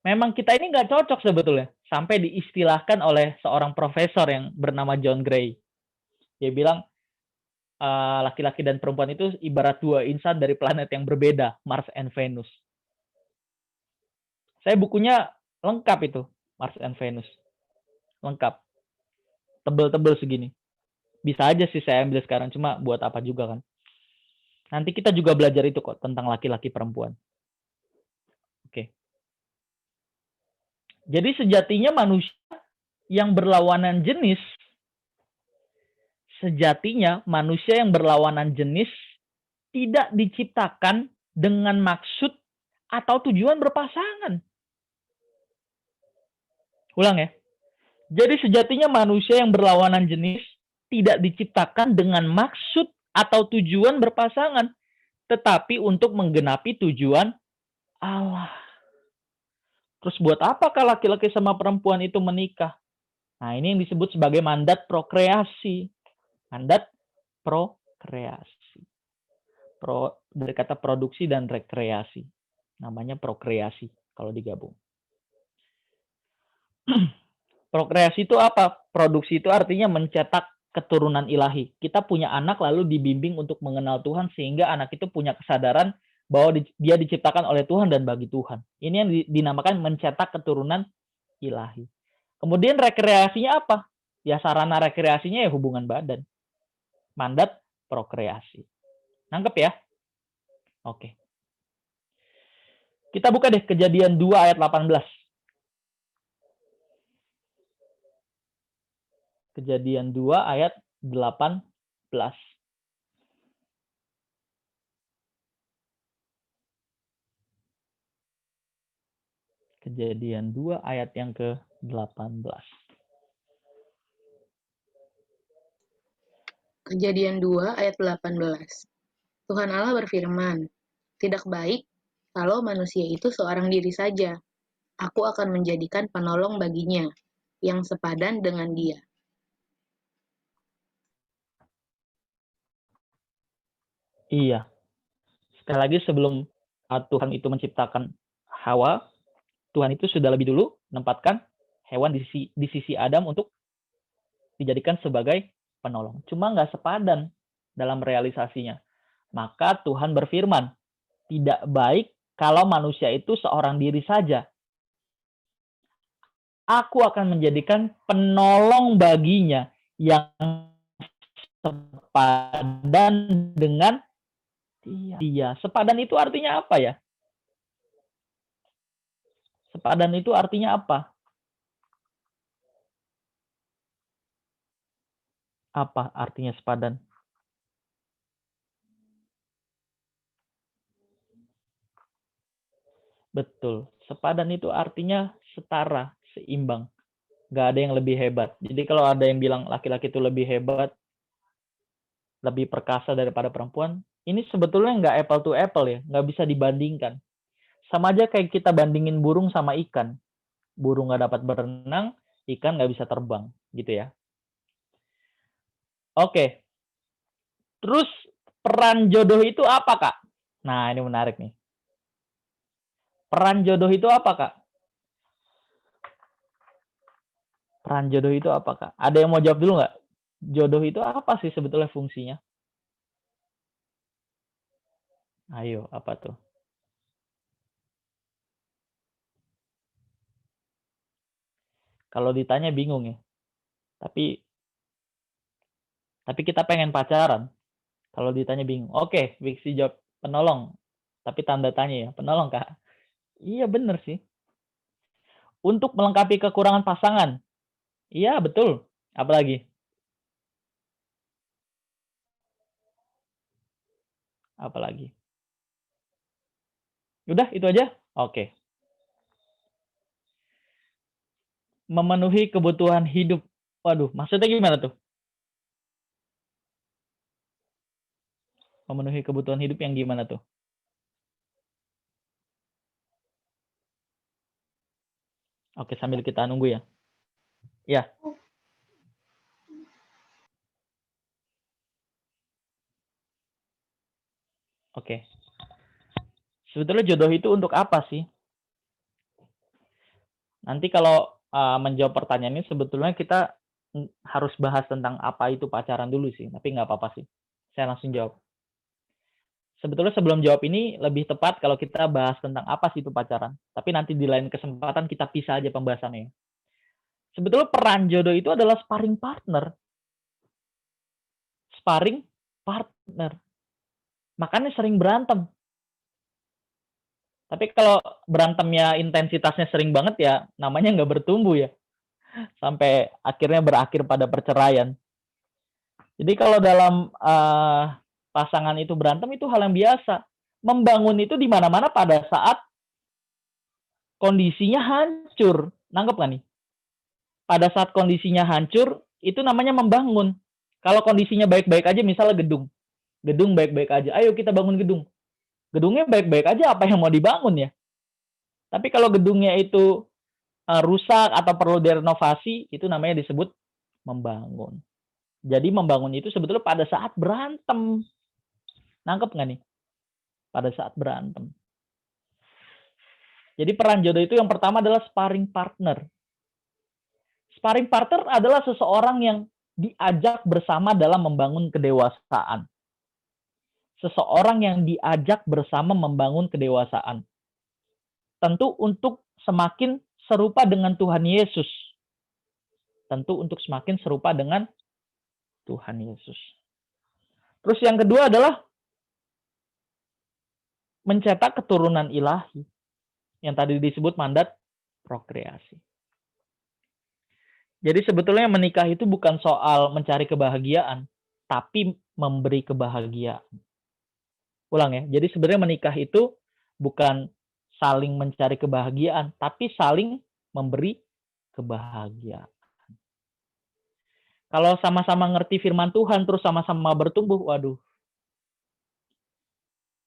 memang kita ini nggak cocok sebetulnya. Sampai diistilahkan oleh seorang profesor yang bernama John Gray. Dia bilang, laki-laki dan perempuan itu ibarat dua insan dari planet yang berbeda, Mars and Venus. Saya bukunya lengkap itu, Mars and Venus. Lengkap. Tebel-tebel segini. Bisa aja sih saya ambil sekarang, cuma buat apa juga kan. Nanti kita juga belajar itu kok tentang laki-laki perempuan. Oke. Jadi sejatinya manusia yang berlawanan jenis, tidak diciptakan dengan maksud atau tujuan berpasangan. Ulang ya. Jadi sejatinya manusia yang berlawanan jenis tidak diciptakan dengan maksud atau tujuan berpasangan, tetapi untuk menggenapi tujuan Allah. Terus buat apakah laki-laki sama perempuan itu menikah? Nah, ini yang disebut sebagai mandat prokreasi. Mandat prokreasi. Dari kata produksi dan rekreasi. Namanya prokreasi kalau digabung. Prokreasi itu apa? Produksi itu artinya mencetak keturunan ilahi. Kita punya anak lalu dibimbing untuk mengenal Tuhan sehingga anak itu punya kesadaran bahwa dia diciptakan oleh Tuhan dan bagi Tuhan. Ini yang dinamakan mencetak keturunan ilahi. Kemudian rekreasinya apa? Ya sarana rekreasinya ya hubungan badan. Mandat prokreasi. Nangkep ya? Oke. Kita buka deh Kejadian 2 ayat 18. Kejadian 2 ayat 18. Kejadian 2 ayat yang ke-18. Kejadian 2 ayat 18. Tuhan Allah berfirman, "Tidak baik kalau manusia itu seorang diri saja. Aku akan menjadikan penolong baginya, yang sepadan dengan dia." Iya. Sekali lagi sebelum Tuhan itu menciptakan Hawa, Tuhan itu sudah lebih dulu menempatkan hewan di sisi Adam untuk dijadikan sebagai penolong. Cuma nggak sepadan dalam realisasinya. Maka Tuhan berfirman, tidak baik kalau manusia itu seorang diri saja. Aku akan menjadikan penolong baginya yang sepadan dengan dia. Sepadan itu artinya apa ya? Sepadan itu artinya apa? Apa artinya sepadan? Betul. Sepadan itu artinya setara, seimbang. Nggak ada yang lebih hebat. Jadi kalau ada yang bilang laki-laki itu lebih hebat, lebih perkasa daripada perempuan, ini sebetulnya nggak apple to apple ya. Nggak bisa dibandingkan. Sama aja kayak kita bandingin burung sama ikan. Burung nggak dapat berenang, ikan nggak bisa terbang. Gitu ya. Oke. Terus peran jodoh itu apa, Kak? Nah, ini menarik nih. Peran jodoh itu apa, Kak? Peran jodoh itu apa, Kak? Ada yang mau jawab dulu nggak? Jodoh itu apa sih sebetulnya fungsinya? Ayo, apa tuh? Kalau ditanya bingung ya. Tapi kita pengen pacaran. Kalau ditanya bingung. Oke, Wiksi jawab penolong. Tapi tanda tanya ya, penolong, Kak. Iya, bener sih. Untuk melengkapi kekurangan pasangan. Iya, betul. Apalagi? Apalagi? Udah, itu aja? Oke. Memenuhi kebutuhan hidup. Waduh, maksudnya gimana tuh? Memenuhi kebutuhan hidup yang gimana tuh? Oke, sambil kita nunggu ya. Ya. Oke. Sebetulnya jodoh itu untuk apa sih? Nanti kalau menjawab pertanyaan ini sebetulnya kita harus bahas tentang apa itu pacaran dulu sih. Tapi nggak apa-apa sih. Saya langsung jawab. Sebetulnya sebelum jawab ini lebih tepat kalau kita bahas tentang apa sih itu pacaran. Tapi nanti di lain kesempatan kita pisah aja pembahasannya. Sebetulnya peran jodoh itu adalah sparring partner. sparring partner. Makanya sering berantem. Tapi kalau berantemnya intensitasnya sering banget ya, namanya nggak bertumbuh ya. Sampai akhirnya berakhir pada perceraian. Jadi kalau dalam pasangan itu berantem itu hal yang biasa. Membangun itu di mana-mana pada saat kondisinya hancur. Nangkep nggak nih? Pada saat kondisinya hancur, itu namanya membangun. Kalau kondisinya baik-baik aja, misalnya gedung. Gedung baik-baik aja. Ayo kita bangun gedung. Gedungnya baik-baik aja, apa yang mau dibangun ya? Tapi kalau gedungnya itu rusak atau perlu direnovasi, itu namanya disebut membangun. Jadi membangun itu sebetulnya pada saat berantem. Nangkep nggak nih? Pada saat berantem. Jadi peran jodoh itu yang pertama adalah sparring partner. Sparring partner adalah seseorang yang diajak bersama dalam membangun kedewasaan. Seseorang yang diajak bersama membangun kedewasaan. Tentu untuk semakin serupa dengan Tuhan Yesus. Tentu untuk semakin serupa dengan Tuhan Yesus. Terus yang kedua adalah mencetak keturunan ilahi. Yang tadi disebut mandat prokreasi. Jadi sebetulnya menikah itu bukan soal mencari kebahagiaan, tapi memberi kebahagiaan. Ulang ya, jadi sebenarnya menikah itu bukan saling mencari kebahagiaan, tapi saling memberi kebahagiaan. Kalau sama-sama ngerti firman Tuhan, terus sama-sama bertumbuh, waduh.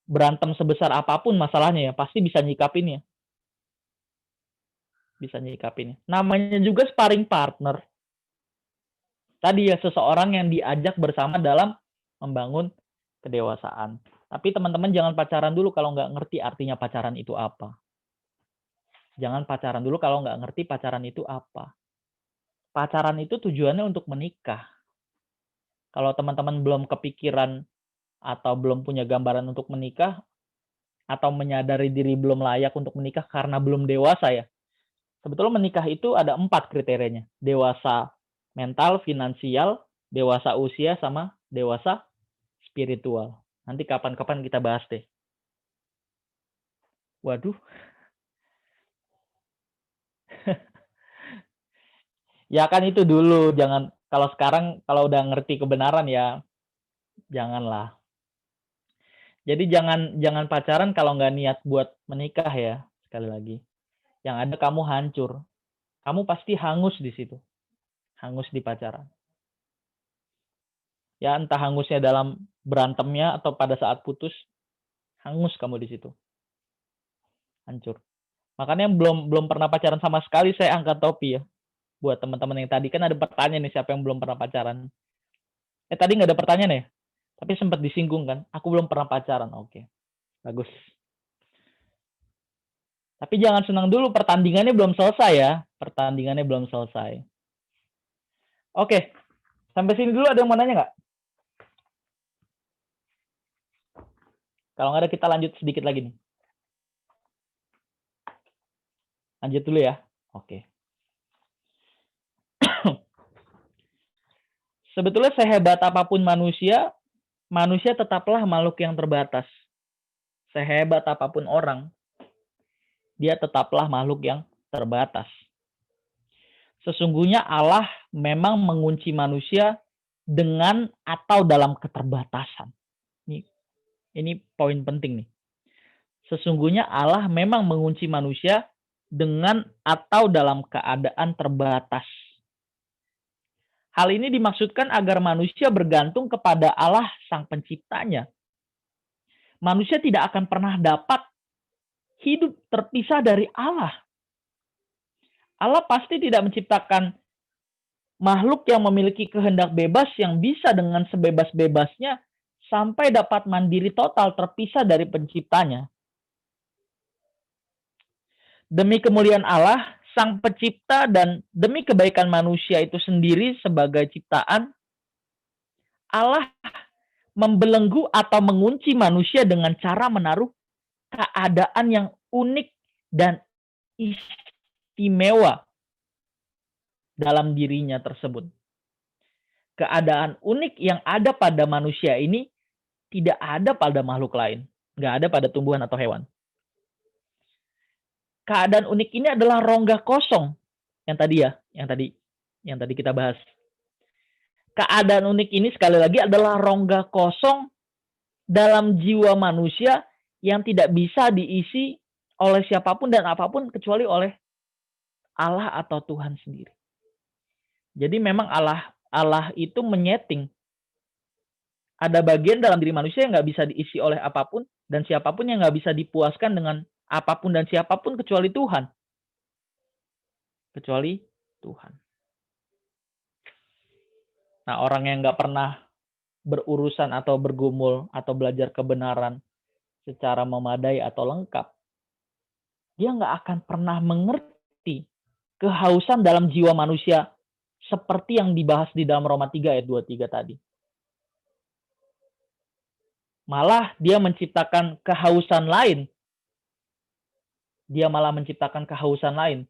Berantem sebesar apapun masalahnya ya, pasti bisa nyikapin ya. Bisa nyikapin. Namanya juga sparring partner. Tadi ya, seseorang yang diajak bersama dalam membangun kedewasaan. Tapi teman-teman jangan pacaran dulu kalau nggak ngerti artinya pacaran itu apa. Jangan pacaran dulu kalau nggak ngerti pacaran itu apa. Pacaran itu tujuannya untuk menikah. Kalau teman-teman belum kepikiran atau belum punya gambaran untuk menikah, atau menyadari diri belum layak untuk menikah karena belum dewasa ya. Sebetulnya menikah itu ada 4 kriterianya. Dewasa mental, finansial, dewasa usia, sama dewasa spiritual. Nanti kapan-kapan kita bahas deh. Waduh. Ya kan itu dulu, jangan kalau sekarang kalau udah ngerti kebenaran ya janganlah. Jadi jangan pacaran kalau nggak niat buat menikah ya, sekali lagi. Yang ada kamu hancur. Kamu pasti hangus di situ. Hangus di pacaran. Ya entah hangusnya dalam berantemnya atau pada saat putus, hangus kamu di situ. Hancur. Makanya belum pernah pacaran sama sekali saya angkat topi ya. Buat teman-teman yang tadi kan ada pertanyaan nih siapa yang belum pernah pacaran. Tadi nggak ada pertanyaan ya? Tapi sempat disinggung kan, aku belum pernah pacaran. Oke. Bagus. Tapi jangan senang dulu, pertandingannya belum selesai ya. Pertandingannya belum selesai. Oke. Sampai sini dulu ada yang mau nanya nggak? Kalau nggak ada kita lanjut sedikit lagi nih. Lanjut dulu ya. Oke. Sebetulnya sehebat apapun manusia, manusia tetaplah makhluk yang terbatas. Sehebat apapun orang, dia tetaplah makhluk yang terbatas. Sesungguhnya Allah memang mengunci manusia dengan atau dalam keterbatasan. Ini poin penting nih. Sesungguhnya Allah memang mengunci manusia dengan atau dalam keadaan terbatas. Hal ini dimaksudkan agar manusia bergantung kepada Allah Sang Penciptanya. Manusia tidak akan pernah dapat hidup terpisah dari Allah. Allah pasti tidak menciptakan makhluk yang memiliki kehendak bebas yang bisa dengan sebebas-bebasnya sampai dapat mandiri total terpisah dari penciptanya. Demi kemuliaan Allah, Sang Pencipta, dan demi kebaikan manusia itu sendiri sebagai ciptaan, Allah membelenggu atau mengunci manusia dengan cara menaruh keadaan yang unik dan istimewa dalam dirinya tersebut. keadaan unik yang ada pada manusia ini tidak ada pada makhluk lain. Nggak ada pada tumbuhan atau hewan. Keadaan unik ini adalah rongga kosong yang tadi kita bahas. Keadaan unik ini sekali lagi adalah rongga kosong dalam jiwa manusia yang tidak bisa diisi oleh siapapun dan apapun kecuali oleh Allah atau Tuhan sendiri. Jadi memang Allah itu menyeting. Ada bagian dalam diri manusia yang nggak bisa diisi oleh apapun dan siapapun yang nggak bisa dipuaskan dengan apapun dan siapapun kecuali Tuhan. Kecuali Tuhan. Nah, orang yang nggak pernah berurusan atau bergumul atau belajar kebenaran secara memadai atau lengkap, dia nggak akan pernah mengerti kehausan dalam jiwa manusia seperti yang dibahas di dalam Roma 3 ayat 23 tadi. Malah dia menciptakan kehausan lain. Dia malah menciptakan kehausan lain.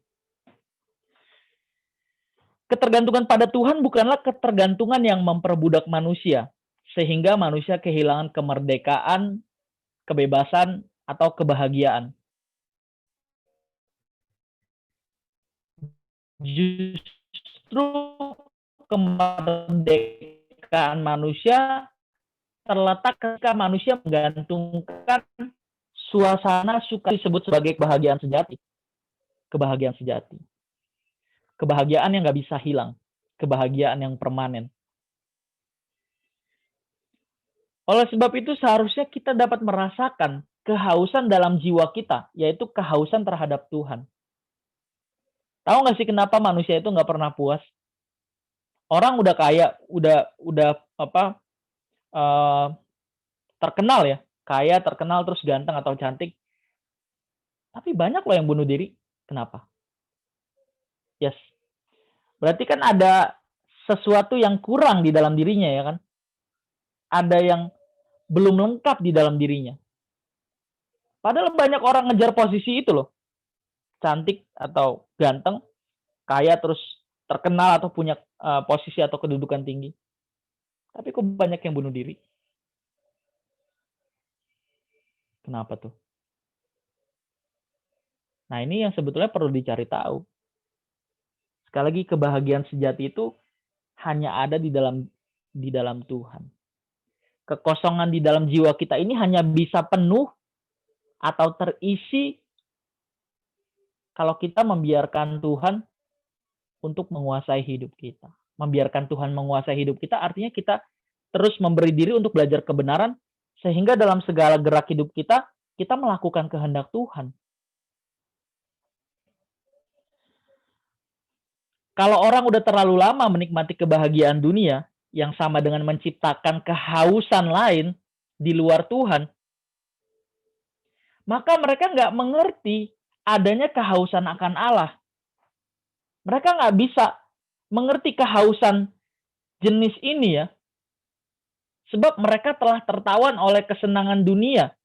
Ketergantungan pada Tuhan bukanlah ketergantungan yang memperbudak manusia, sehingga manusia kehilangan kemerdekaan, kebebasan, atau kebahagiaan. Justru kemerdekaan manusia terletak ketika manusia menggantungkan suasana suka disebut sebagai kebahagiaan sejati. Kebahagiaan sejati. Kebahagiaan yang nggak bisa hilang. Kebahagiaan yang permanen. Oleh sebab itu seharusnya kita dapat merasakan kehausan dalam jiwa kita, yaitu kehausan terhadap Tuhan. Tahu nggak sih kenapa manusia itu nggak pernah puas? Orang udah kaya, terkenal ya, kaya, terkenal, terus ganteng atau cantik. Tapi banyak loh yang bunuh diri. Kenapa? Yes. Berarti kan ada sesuatu yang kurang di dalam dirinya ya kan? Ada yang belum lengkap di dalam dirinya. Padahal banyak orang ngejar posisi itu loh. Cantik atau ganteng, kaya terus terkenal atau punya posisi atau kedudukan tinggi. Tapi kok banyak yang bunuh diri? Kenapa tuh? Nah, ini yang sebetulnya perlu dicari tahu. Sekali lagi, kebahagiaan sejati itu hanya ada di dalam Tuhan. Kekosongan di dalam jiwa kita ini hanya bisa penuh atau terisi kalau kita membiarkan Tuhan untuk menguasai hidup kita. Membiarkan Tuhan menguasai hidup kita artinya kita terus memberi diri untuk belajar kebenaran sehingga dalam segala gerak hidup kita melakukan kehendak Tuhan. Kalau orang udah terlalu lama menikmati kebahagiaan dunia yang sama dengan menciptakan kehausan lain di luar Tuhan, maka mereka nggak mengerti adanya kehausan akan Allah. Mereka nggak bisa mengerti kehausan jenis ini ya, sebab mereka telah tertawan oleh kesenangan dunia.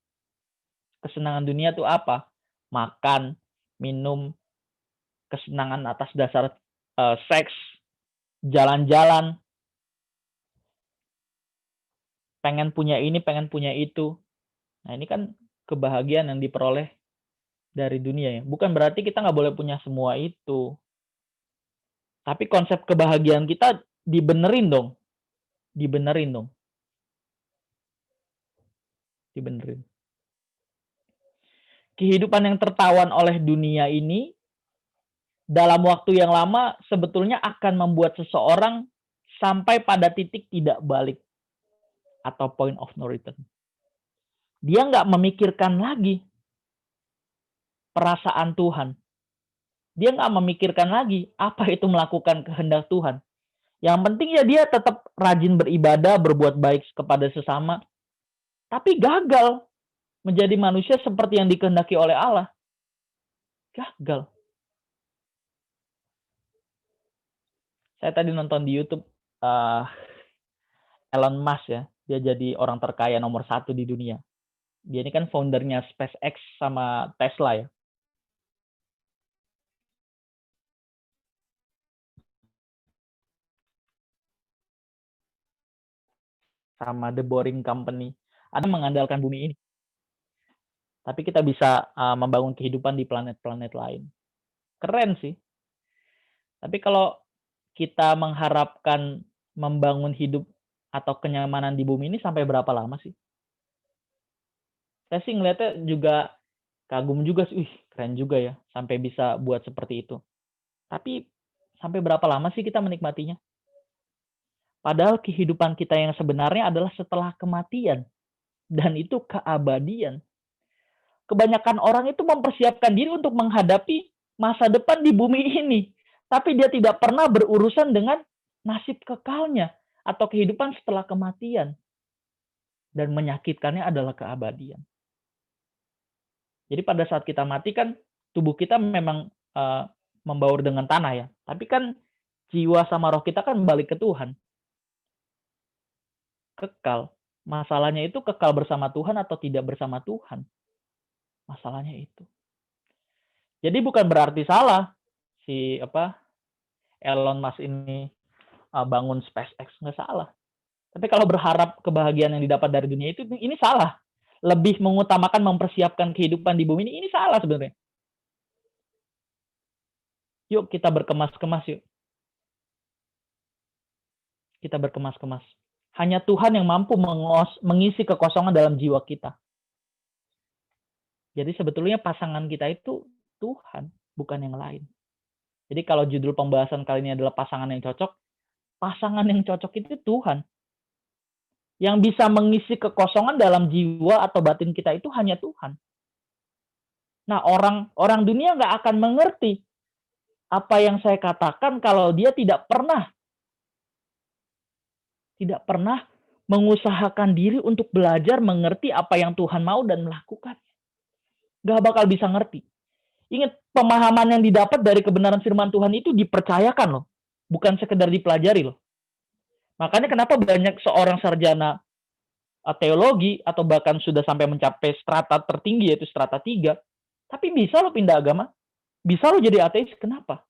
Kesenangan dunia itu apa? Makan, minum, kesenangan atas dasar seks, jalan-jalan, pengen punya ini, pengen punya itu. Nah, ini kan kebahagiaan yang diperoleh dari dunia ya. Bukan berarti kita nggak boleh punya semua itu. Tapi konsep kebahagiaan kita dibenerin dong. Dibenerin. Kehidupan yang tertawan oleh dunia ini dalam waktu yang lama sebetulnya akan membuat seseorang sampai pada titik tidak balik atau point of no return. Dia nggak memikirkan lagi perasaan Tuhan. Dia nggak memikirkan lagi apa itu melakukan kehendak Tuhan. Yang penting ya dia tetap rajin beribadah, berbuat baik kepada sesama. Tapi gagal menjadi manusia seperti yang dikehendaki oleh Allah. Gagal. Saya tadi nonton di YouTube Elon Musk ya. Dia jadi orang terkaya nomor 1 di dunia. Dia ini kan foundernya SpaceX sama Tesla ya. sama The Boring Company. Ada yang mengandalkan bumi ini. Tapi kita bisa membangun kehidupan di planet-planet lain. Keren sih. Tapi kalau kita mengharapkan membangun hidup atau kenyamanan di bumi ini sampai berapa lama sih? Saya sih ngeliatnya juga kagum juga sih. Keren juga ya sampai bisa buat seperti itu. Tapi sampai berapa lama sih kita menikmatinya? Padahal kehidupan kita yang sebenarnya adalah setelah kematian. Dan itu keabadian. Kebanyakan orang itu mempersiapkan diri untuk menghadapi masa depan di bumi ini. Tapi dia tidak pernah berurusan dengan nasib kekalnya atau kehidupan setelah kematian. Dan menyakitkannya adalah keabadian. Jadi pada saat kita mati kan tubuh kita memang membaur dengan tanah ya. Tapi kan jiwa sama roh kita kan balik ke Tuhan. Kekal. Masalahnya itu kekal bersama Tuhan atau tidak bersama Tuhan. Masalahnya itu. Jadi bukan berarti salah si Elon Musk ini bangun SpaceX, nggak salah. Tapi kalau berharap kebahagiaan yang didapat dari dunia itu ini salah. Lebih mengutamakan mempersiapkan kehidupan di bumi ini salah sebenarnya. Yuk kita berkemas-kemas yuk. Kita berkemas-kemas. Hanya Tuhan yang mampu mengisi kekosongan dalam jiwa kita. Jadi sebetulnya pasangan kita itu Tuhan, bukan yang lain. Jadi kalau judul pembahasan kali ini adalah pasangan yang cocok itu Tuhan. Yang bisa mengisi kekosongan dalam jiwa atau batin kita itu hanya Tuhan. Nah, orang dunia nggak akan mengerti apa yang saya katakan kalau dia tidak pernah mengusahakan diri untuk belajar mengerti apa yang Tuhan mau dan melakukan. Gak bakal bisa ngerti. Ingat, pemahaman yang didapat dari kebenaran firman Tuhan itu dipercayakan loh. Bukan sekedar dipelajari loh. Makanya kenapa banyak seorang sarjana teologi atau bahkan sudah sampai mencapai strata tertinggi yaitu strata 3. Tapi bisa loh pindah agama. Bisa loh jadi ateis. Kenapa?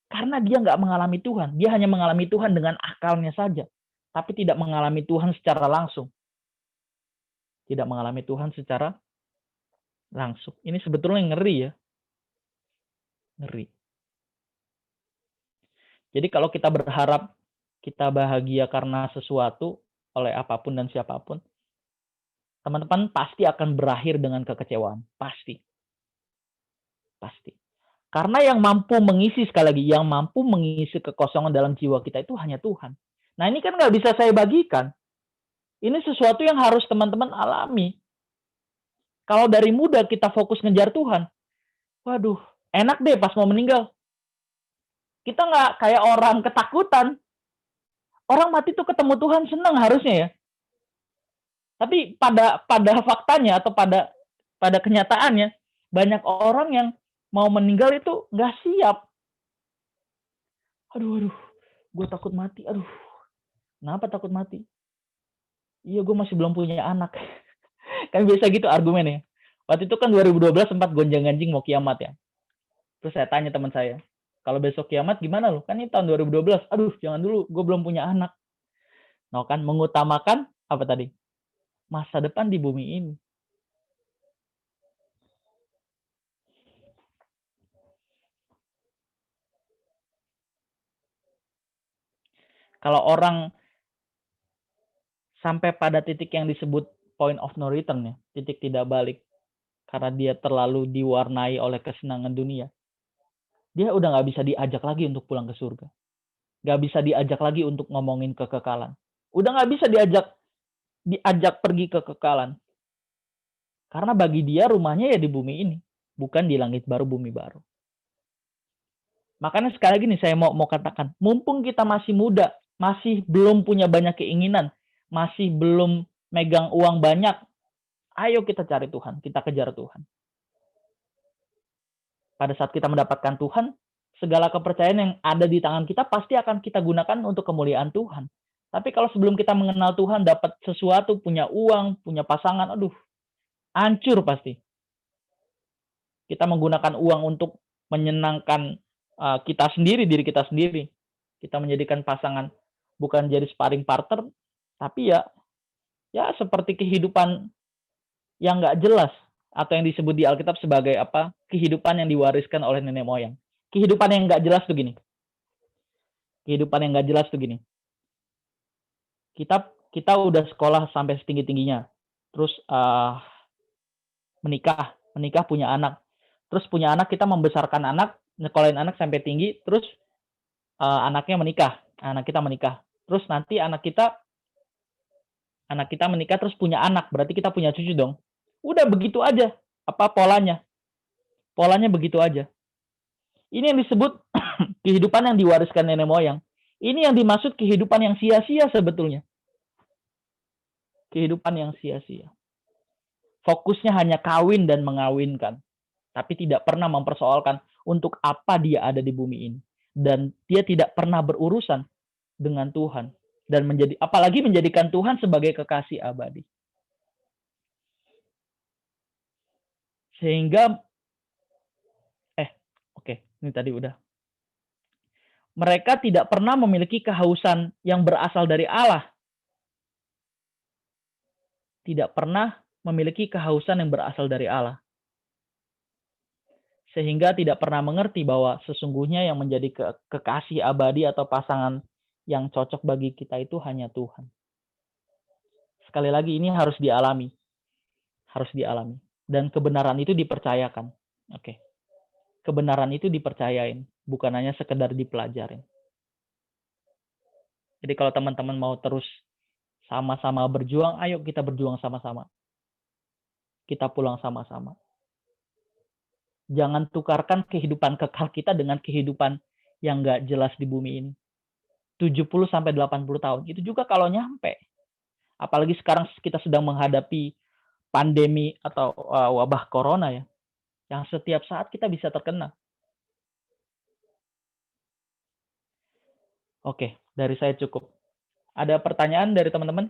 Karena dia nggak mengalami Tuhan. Dia hanya mengalami Tuhan dengan akalnya saja. Tapi tidak mengalami Tuhan secara langsung. Tidak mengalami Tuhan secara langsung. Ini sebetulnya ngeri ya. Ngeri. Jadi kalau kita berharap kita bahagia karena sesuatu oleh apapun dan siapapun, teman-teman pasti akan berakhir dengan kekecewaan. Pasti. Pasti. Karena yang mampu mengisi, sekali lagi, yang mampu mengisi kekosongan dalam jiwa kita itu hanya Tuhan. Nah ini kan nggak bisa saya bagikan. Ini sesuatu yang harus teman-teman alami. Kalau dari muda kita fokus ngejar Tuhan, waduh, enak deh pas mau meninggal. Kita nggak kayak orang ketakutan. Orang mati tuh ketemu Tuhan senang harusnya ya. Tapi pada faktanya atau pada kenyataannya, banyak orang yang mau meninggal itu nggak siap. Aduh, gue takut mati. Aduh, kenapa takut mati? Iya, gue masih belum punya anak. Kan biasa gitu argumennya. Waktu itu kan 2012 sempat gonjang-ganjing mau kiamat ya. Terus saya tanya teman saya, kalau besok kiamat gimana lo? Kan ini tahun 2012. Aduh, jangan dulu, gue belum punya anak. Nah kan, mengutamakan apa tadi? Masa depan di bumi ini. Kalau orang sampai pada titik yang disebut point of no return ya, titik tidak balik, karena dia terlalu diwarnai oleh kesenangan dunia, dia udah nggak bisa diajak lagi untuk pulang ke surga. Nggak bisa diajak lagi untuk ngomongin kekekalan. Udah nggak bisa diajak pergi ke kekekalan. Karena bagi dia rumahnya ya di bumi ini, bukan di langit baru, bumi baru. Makanya sekali lagi nih saya mau katakan, mumpung kita masih muda, masih belum punya banyak keinginan, masih belum megang uang banyak, ayo kita cari Tuhan, kita kejar Tuhan. Pada saat kita mendapatkan Tuhan, segala kepercayaan yang ada di tangan kita pasti akan kita gunakan untuk kemuliaan Tuhan. Tapi kalau sebelum kita mengenal Tuhan, dapat sesuatu, punya uang, punya pasangan, aduh, hancur pasti. Kita menggunakan uang untuk menyenangkan kita sendiri, diri kita sendiri. Kita menjadikan pasangan bukan jadi sparring partner, tapi ya ya seperti kehidupan yang nggak jelas atau yang disebut di Alkitab sebagai apa? Kehidupan yang diwariskan oleh nenek moyang. Kehidupan yang nggak jelas tuh gini. Kehidupan yang nggak jelas tuh gini. Kita udah sekolah sampai setinggi-tingginya. Terus menikah punya anak. Terus punya anak, kita membesarkan anak, nyekolahin anak sampai tinggi, terus anaknya menikah. Anak kita menikah. Terus nanti anak kita menikah terus punya anak, berarti kita punya cucu dong. Udah begitu aja. Apa polanya? Polanya begitu aja. Ini yang disebut kehidupan yang diwariskan nenek moyang. Ini yang dimaksud kehidupan yang sia-sia sebetulnya. Kehidupan yang sia-sia. Fokusnya hanya kawin dan mengawinkan. Tapi tidak pernah mempersoalkan untuk apa dia ada di bumi ini. Dan dia tidak pernah berurusan dengan Tuhan. Dan apalagi menjadikan Tuhan sebagai kekasih abadi. Sehingga ini tadi udah. Mereka tidak pernah memiliki kehausan yang berasal dari Allah. Tidak pernah memiliki kehausan yang berasal dari Allah. Sehingga tidak pernah mengerti bahwa sesungguhnya yang menjadi kekasih abadi atau pasangan yang cocok bagi kita itu hanya Tuhan. Sekali lagi, ini harus dialami. Harus dialami. Dan kebenaran itu dipercayakan. Oke. Kebenaran itu dipercayain, bukan hanya sekedar dipelajarin. Jadi kalau teman-teman mau terus sama-sama berjuang, ayo kita berjuang sama-sama. Kita pulang sama-sama. Jangan tukarkan kehidupan kekal kita dengan kehidupan yang nggak jelas di bumi ini. 70-80 tahun. Itu juga kalau nyampe. Apalagi sekarang kita sedang menghadapi pandemi atau wabah corona ya. Yang setiap saat kita bisa terkena. Oke, dari saya cukup. Ada pertanyaan dari teman-teman?